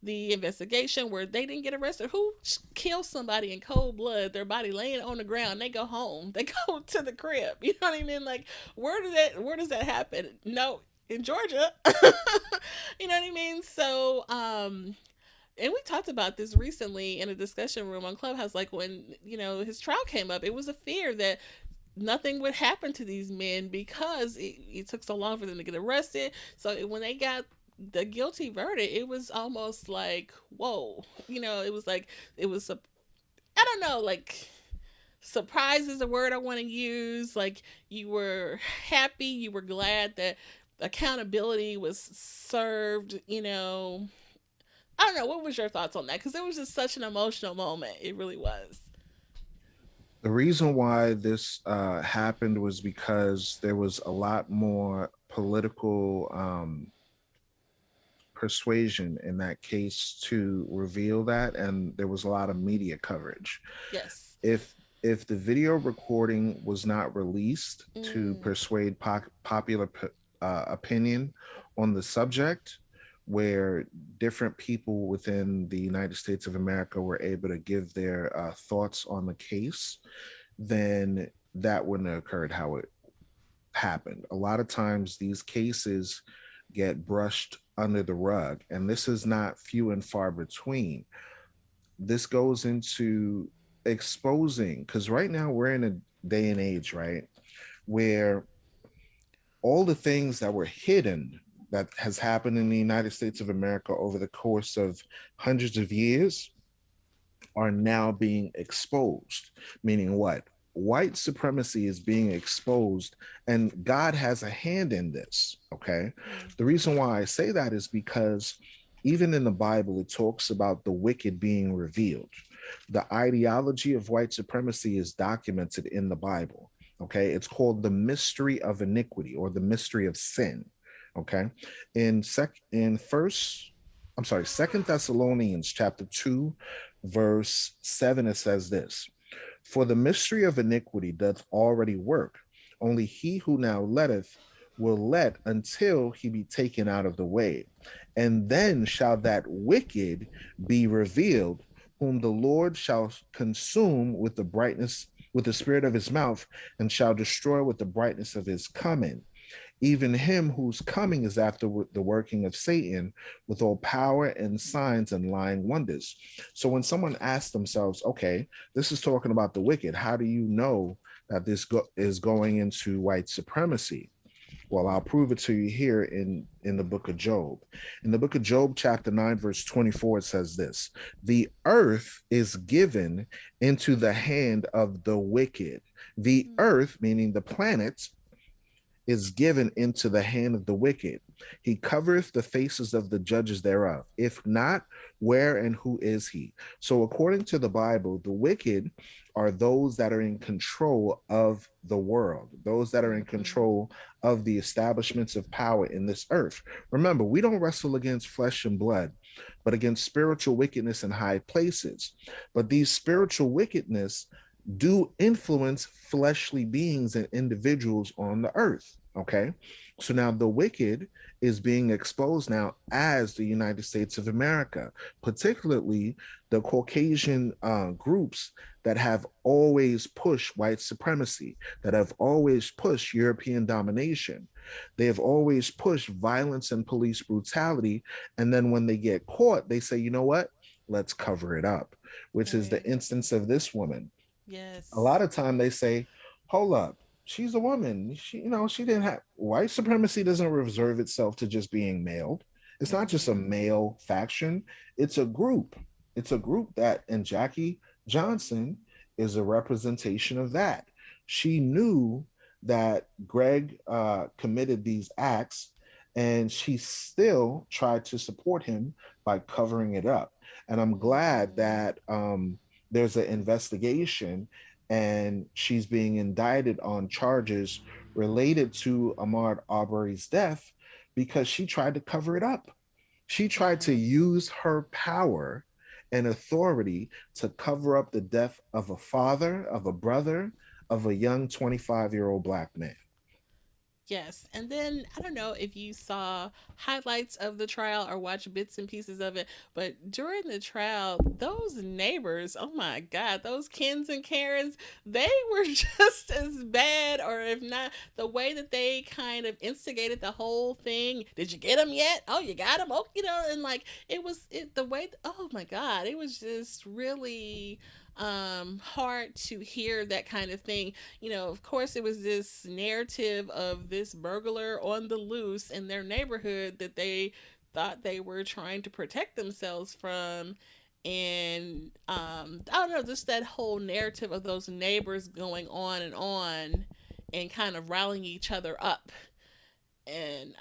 the investigation where they didn't get arrested. Who kills somebody in cold blood, their body laying on the ground, they go home, they go to the crib? You know what I mean? Like, where does that happen? No, in Georgia. You know what I mean? So and we talked about this recently in a discussion room on Clubhouse. Like, when his trial came up, it was a fear that nothing would happen to these men because it took so long for them to get arrested. So when they got the guilty verdict, it was almost like, whoa. It was like, it was a, I don't know, like, surprised is the word I want to use. Like, you were happy, you were glad that accountability was served, you know. I don't know. What was your thoughts on that? Because it was just such an emotional moment. It really was. The reason why this happened was because there was a lot more political persuasion in that case to reveal that, and there was a lot of media coverage. Yes. If if the video recording was not released to Mm, persuade popular opinion on the subject, where different people within the United States of America were able to give their thoughts on the case, then that wouldn't have occurred how it happened. A lot of times these cases get brushed under the rug, and this is not few and far between. This goes into exposing, because right now we're in a day and age, right, where all the things that were hidden that has happened in the United States of America over the course of hundreds of years are now being exposed. Meaning what? White supremacy is being exposed, and God has a hand in this. Okay. mm, The reason why I say that is because even in the Bible, it talks about the wicked being revealed. The ideology of white supremacy is documented in the Bible. Okay. It's called the mystery of iniquity or the mystery of sin. Okay. In first, I'm sorry, Second Thessalonians chapter 2, verse 7, it says this: For the mystery of iniquity doth already work. Only he who now letteth will let until he be taken out of the way. And then shall that wicked be revealed, whom the Lord shall consume with the brightness, with the spirit of his mouth, and shall destroy with the brightness of his coming, even him whose coming is after the working of Satan with all power and signs and lying wonders. So when someone asks themselves, okay, this is talking about the wicked, how do you know that is going into white supremacy? Well, I'll prove it to you here in the book of Job. In the book of Job, chapter 9, verse 24, it says this: The earth is given into the hand of the wicked. The mm, earth, meaning the planet, is given into the hand of the wicked. He covereth the faces of the judges thereof. If not, where and who is he? So, according to the Bible, the wicked are those that are in control of the world, those that are in mm-hmm. control of the establishments of power in this earth. Remember, we don't wrestle against flesh and blood, but against spiritual wickedness in high places. But these spiritual wickedness do influence fleshly beings and individuals on the earth. Okay. So now the wicked is being exposed now as the United States of America, particularly the Caucasian groups that have always pushed white supremacy, that have always pushed European domination. They have always pushed violence and police brutality. And then when they get caught, they say, you know what? Let's cover it up, which is the Right. instance of this woman. A Yes. lot of time they say, hold up, she's a woman. She didn't have white supremacy doesn't reserve itself to just being male. It's not just a Mm-hmm. male faction. It's a group. It's a group that, and Jackie Johnson is a representation of that. She knew that Greg committed these acts, and she still tried to support him by covering it up. And I'm glad Mm-hmm. that there's an investigation and she's being indicted on charges related to Ahmaud Arbery's death because she tried to cover it up. She tried to Yes. use her power and authority to cover up the death of a father, of a brother, of a young 25-year-old Black man. Yes. And then I don't know if you saw highlights of the trial or watched bits and pieces of it, but during the trial, those neighbors, oh my God, those Kens and Karens, they were just as bad, or if not, the way that they kind of instigated the whole thing. Did you get him yet? Oh, you got him? Oh, and like the way, oh my God, it was just really hard to hear that kind of thing. Of course, it was this narrative of this burglar on the loose in their neighborhood that they thought they were trying to protect themselves from. And I don't know, just that whole narrative of those neighbors going on and kind of rallying each other up. And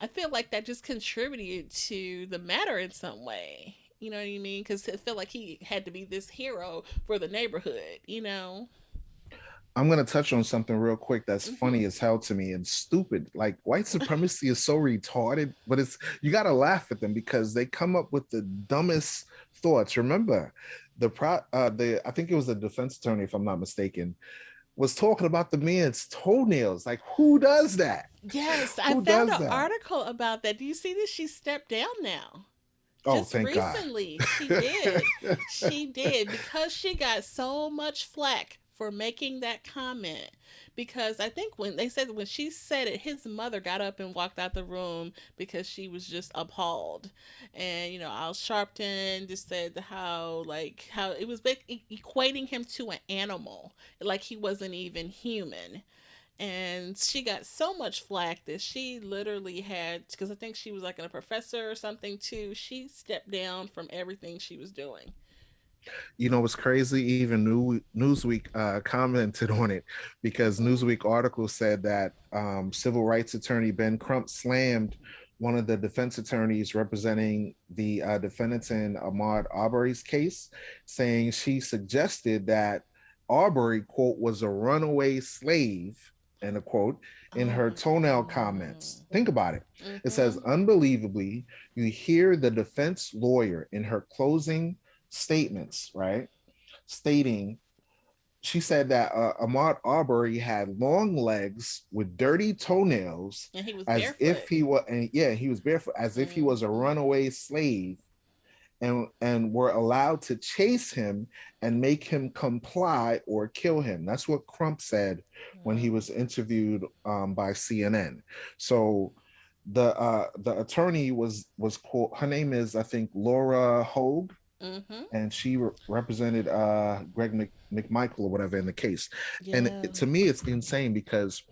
I feel like that just contributed to the matter in some way. You know what I mean? Because I feel like he had to be this hero for the neighborhood, you know? I'm gonna touch on something real quick that's Hmm. funny as hell to me and stupid. Like white supremacy is so retarded, but it's you gotta laugh at them because they come up with the dumbest thoughts. Remember, the I think it was the defense attorney, if I'm not mistaken, was talking about the man's toenails. Like, who does that? Yes, I Who found does an that? article about that. Do you see this? She stepped down now. Oh, Just thank God. recently, she did. She did because she got so much flack for making that comment. Because I think when they said when she said it, his mother got up and walked out the room because she was just appalled. And Al Sharpton just said how it was equating him to an animal, like he wasn't even human. And she got so much flack that she literally had, because I think she was like a professor or something too, she stepped down from everything she was doing. You know what's crazy? Even Newsweek commented on it because Mm-hmm. Newsweek article said that civil rights attorney Ben Crump slammed one of the defense attorneys representing the defendants in Ahmaud Arbery's case, saying she suggested that Arbery, quote, was a runaway slave, end of quote, in Oh her my toenail comments. god. Think about it. It says, Mm-hmm. unbelievably, you hear the defense lawyer in her closing statements, right? Stating she said that Ahmaud Arbery had long legs with dirty toenails, And he was as if barefoot. he was, and yeah, he was barefoot, as if he was a Mm-hmm. runaway slave, and were allowed to chase him and make him comply or kill him. That's what Crump said when he Wow. was interviewed by CNN. So the attorney was called. Her name is, I think, Laura Hogue, Mm-hmm. and she represented Greg McMichael or whatever in the case. And Yeah. to me, it's insane because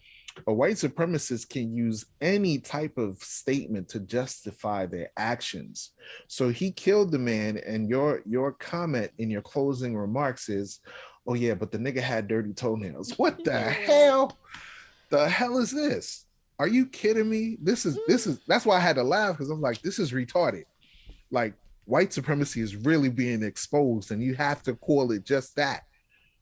a white supremacist can use any type of statement to justify their actions. So he killed the man, and your comment in your closing remarks is, "Oh yeah, but the nigga had dirty toenails." What the You're right. hell? The hell is this? Are you kidding me? This is that's why I had to laugh because I'm like, this is retarded. Like white supremacy is really being exposed, and you have to call it just that.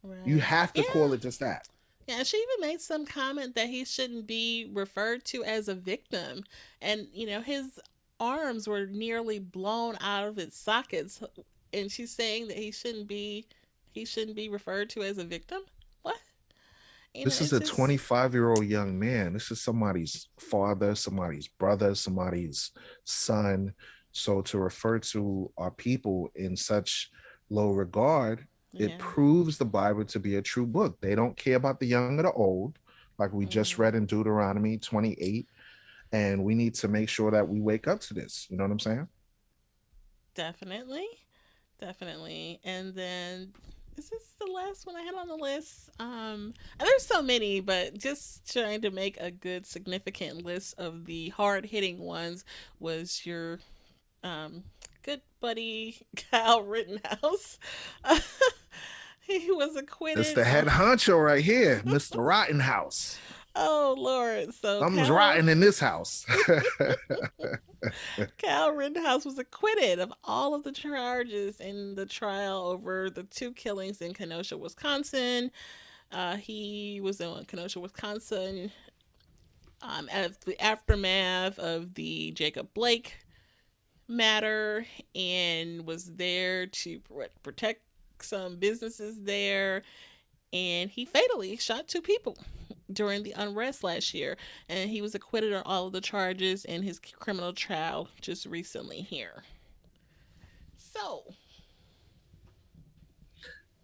You Right. have Yeah. to call it just that. Yeah, she even made some comment that he shouldn't be referred to as a victim. And, his arms were nearly blown out of its sockets. And she's saying that he shouldn't be referred to as a victim? What? This is It's a just 25-year-old young man. This is somebody's father, somebody's brother, somebody's son. So to refer to our people in such low regard, it yeah. proves the Bible to be a true book. They don't care about the young or the old, like we just Hmm. read in Deuteronomy 28. And we need to make sure that we wake up to this. You know what I'm saying? Definitely. Definitely. And then is this the last one I had on the list? There's so many, but just trying to make a good significant list of the hard hitting ones was your um good buddy Kyle Rittenhouse. He was It's acquitted the head on. honcho right here, Mr. Rottenhouse. Oh Lord. So Something's Kyle rotten in this house. Kyle Rittenhouse was acquitted of all of the charges in the trial over the two killings in Kenosha, Wisconsin. He was in Kenosha, Wisconsin, as the aftermath of the Jacob Blake matter, and was there to protect some businesses there. And he fatally shot two people during the unrest last year. And he was acquitted on all of the charges in his criminal trial just recently here. So,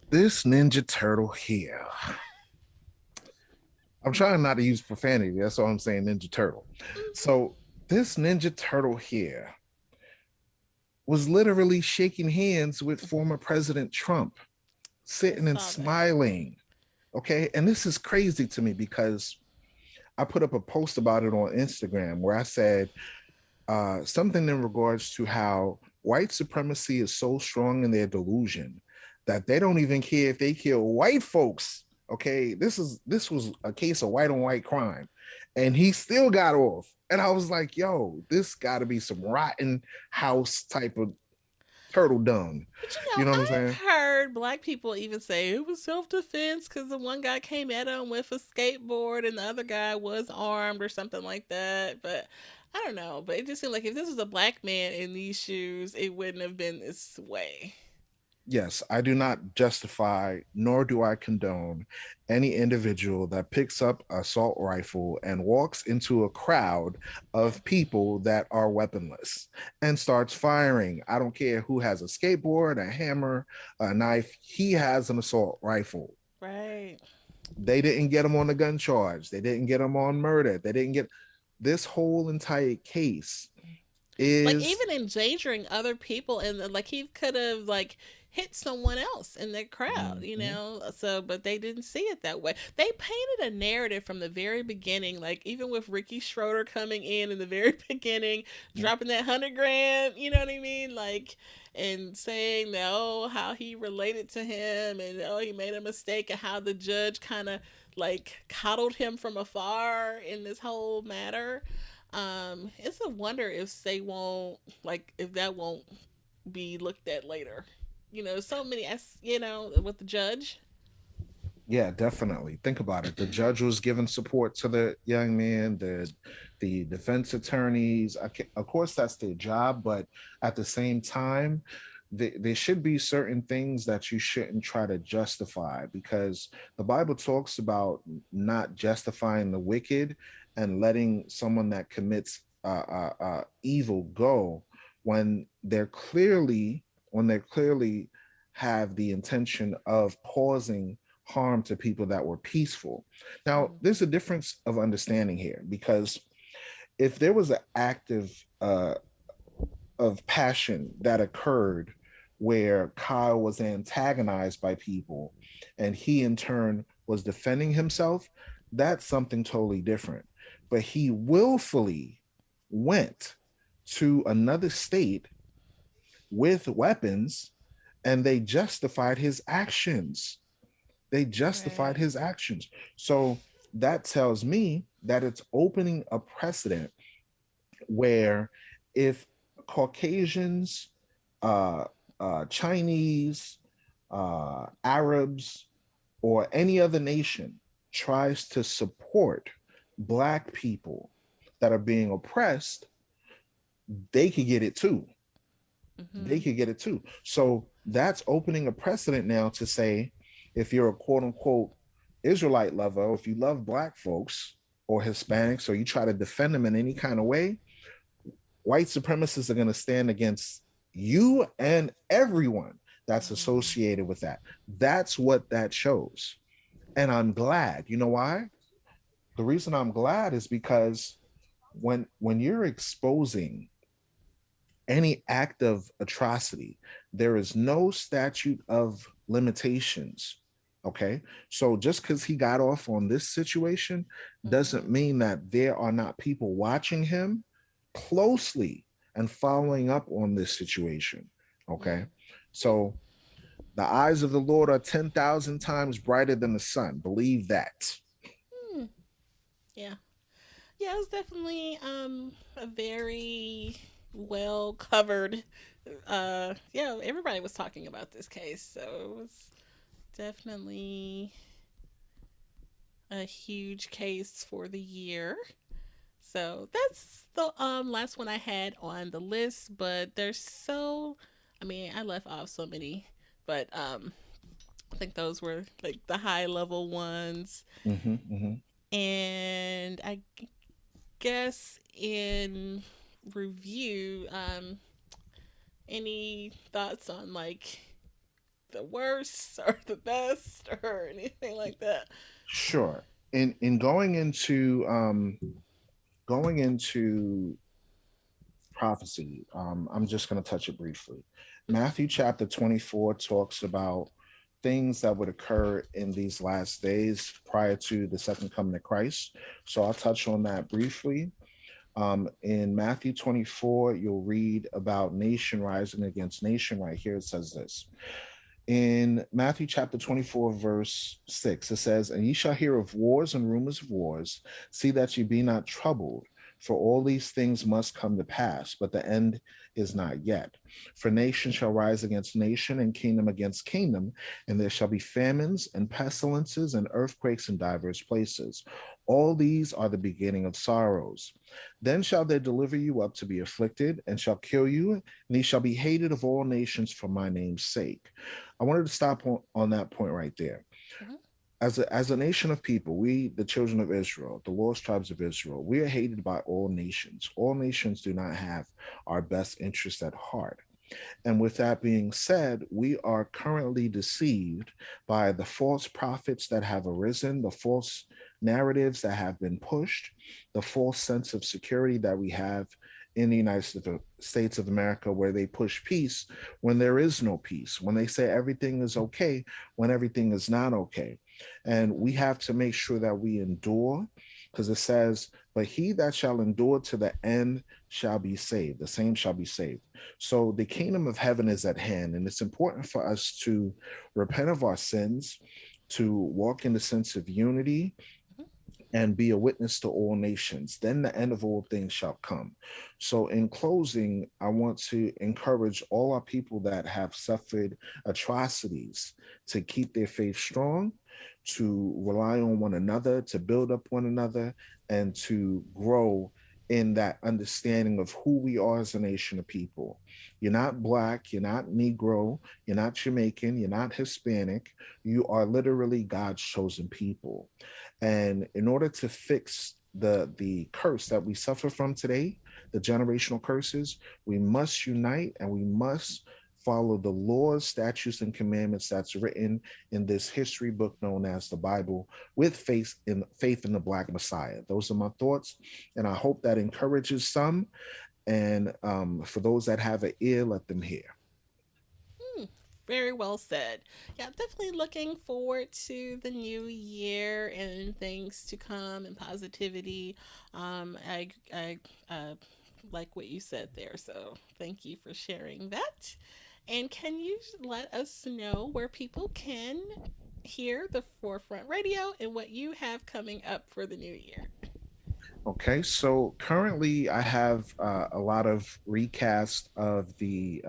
This Ninja Turtle here. I'm trying not to use profanity. That's all I'm saying, Ninja Turtle. mm-hmm. So this Ninja Turtle here was literally shaking hands with former President Trump, I sitting and saw that. smiling. Okay. And this is crazy to me because I put up a post about it on Instagram where I said something in regards to how white supremacy is so strong in their delusion that they don't even care if they kill white folks. Okay, this was a case of white on white crime, and he still got off. And I was like, yo, this got to be some rotten house type of turtle dung. But You know what I'm saying? I've heard black people even say it was self defense because the one guy came at him with a skateboard and the other guy was armed or something like that. But I don't know. But it just seemed like if this was a black man in these shoes, it wouldn't have been this way. Yes, I do not justify nor do I condone any individual that picks up an assault rifle and walks into a crowd Yeah. of people that are weaponless and starts firing. I don't care who has a skateboard, a hammer, a knife. He has an assault rifle. Right. They didn't get him on the gun charge. They didn't get him on murder. They didn't get this whole entire case Like is even endangering other people, and like he could have like hit someone else in the crowd, you Mhm. know. So but they didn't see it that way. They painted a narrative from the very beginning, like even with Ricky Schroeder coming in the very beginning, dropping that 100 grand, you know what I mean, like, and saying that, oh, how he related to him, and oh, he made a mistake, and how the judge kind of like coddled him from afar in this whole matter. It's a wonder if they won't, like, if that won't be looked at later. You know, so many, you know, with the judge. Yeah, definitely. Think about it. The judge was giving support to the young man, the defense attorneys. Of course, that's their job, but at the same time, there should be certain things that you shouldn't try to justify because the Bible talks about not justifying the wicked and letting someone that commits evil go when they're clearly have the intention of causing harm to people that were peaceful. Now, Mm-hmm. there's a difference of understanding here because if there was an active of passion that occurred where Kyle was antagonized by people and he in turn was defending himself, that's something totally different. But he willfully went to another state with weapons and they justified his actions. They justified Right. his actions. So that tells me that it's opening a precedent where if Caucasians, uh, Chinese, Arabs, or any other nation tries to support Black people that are being oppressed, they could get it too. They Mm-hmm. could get it too. So that's opening a precedent now to say, if you're a quote unquote Israelite lover, or if you love Black folks or Hispanics, or you try to defend them in any kind of way, white supremacists are going to stand against you and everyone that's Mm-hmm. associated with that. That's what that shows. And I'm glad. You know why? The reason I'm glad is because when you're exposing any act of atrocity, there is no statute of limitations. Okay. So just because he got off on this situation doesn't Mm-hmm. mean that there are not people watching him closely and following up on this situation. Okay. Mm. So the eyes of the Lord are 10,000 times brighter than the sun. Believe that. Mm. Yeah. Yeah, it was definitely a very well covered, yeah, everybody was talking about this case, so it was definitely a huge case for the year. So that's the last one I had on the list, but there's so, I mean, I left off so many, but I think those were like the high level ones. Mm-hmm, mm-hmm. And I guess in review, any thoughts on like the worst or the best or anything like that? Sure. In going into prophecy, I'm just going to touch it briefly. Matthew chapter 24 talks about things that would occur in these last days prior to the second coming of Christ. So I'll touch on that briefly. In Matthew 24, you'll read about nation rising against nation. Right here, it says this. In Matthew chapter 24, verse 6, it says, "And ye shall hear of wars and rumors of wars. See that ye be not troubled, for all these things must come to pass, but the end is not yet. For nation shall rise against nation, and kingdom against kingdom, and there shall be famines and pestilences and earthquakes in divers places. All these are the beginning of sorrows. Then shall they deliver you up to be afflicted, and shall kill you, and ye shall be hated of all nations for my name's sake." I wanted to stop on that point right there. Mhm. As a nation of people, we, the children of Israel, the lost tribes of Israel, we are hated by all nations. All nations do not have our best interests at heart. And with that being said, we are currently deceived by the false prophets that have arisen, the false narratives that have been pushed, the false sense of security that we have in the United States of America, where they push peace when there is no peace, when they say everything is okay, when everything is not okay. And we have to make sure that we endure, because it says, "But he that shall endure to the end shall be saved. The same shall be saved." So the kingdom of heaven is at hand, and it's important for us to repent of our sins, to walk in the sense of unity, Mhm. and be a witness to all nations. Then the end of all things shall come. So, in closing, I want to encourage all our people that have suffered atrocities to keep their faith strong, to rely on one another, to build up one another, and to grow in that understanding of who we are as a nation of people. You're not Black, you're not Negro, you're not Jamaican, you're not Hispanic. You are literally God's chosen people. And in order to fix the curse that we suffer from today, the generational curses, we must unite and we must follow the laws, statutes, and commandments that's written in this history book known as the Bible, with faith in the Black Messiah. Those are my thoughts, and I hope that encourages some. And for those that have an ear, let them hear. Hmm, very well said. Yeah, definitely looking forward to the new year and things to come and positivity. I like what you said there, so thank you for sharing that. And can you let us know where people can hear the Forefront Radio and what you have coming up for the new year? Okay, so currently I have a lot of recast of the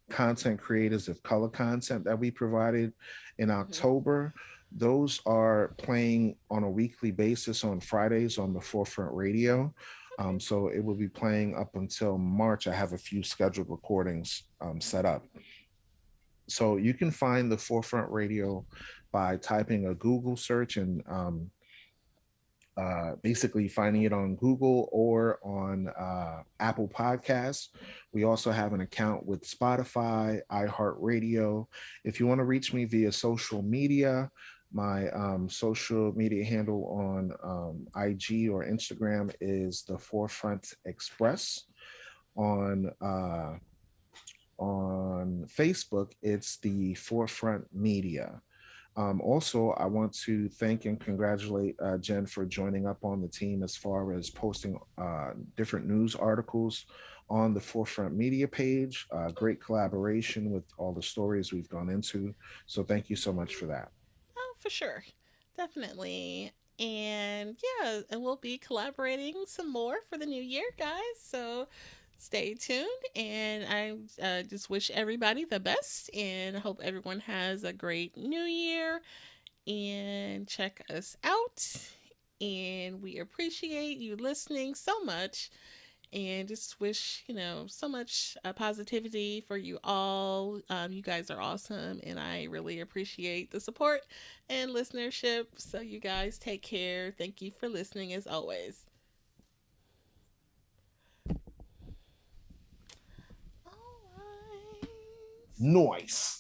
content creators of color content that we provided in Hmm. October. Those are playing on a weekly basis on Fridays on the Forefront Radio. Okay. So it will be playing up until March. I have a few scheduled recordings set up. So you can find the Forefront Radio by typing a Google search and basically finding it on Google or on Apple Podcasts. We also have an account with Spotify, iHeartRadio. If you want to reach me via social media, my social media handle on IG or Instagram is the Forefront Express. On Facebook, it's the Forefront Media. Also, I want to thank and congratulate Jen for joining up on the team as far as posting different news articles on the Forefront Media page. Great collaboration with all the stories we've gone into. So, thank you so much for that. Oh, for sure. Definitely. And yeah, and we'll be collaborating some more for the new year, guys. So stay tuned. And I just wish everybody the best and I hope everyone has a great new year. And check us out. And we appreciate you listening so much and just wish so much positivity for you all. You guys are awesome and I really appreciate the support and listenership. So you guys take care. Thank you for listening as always. All right. Noise.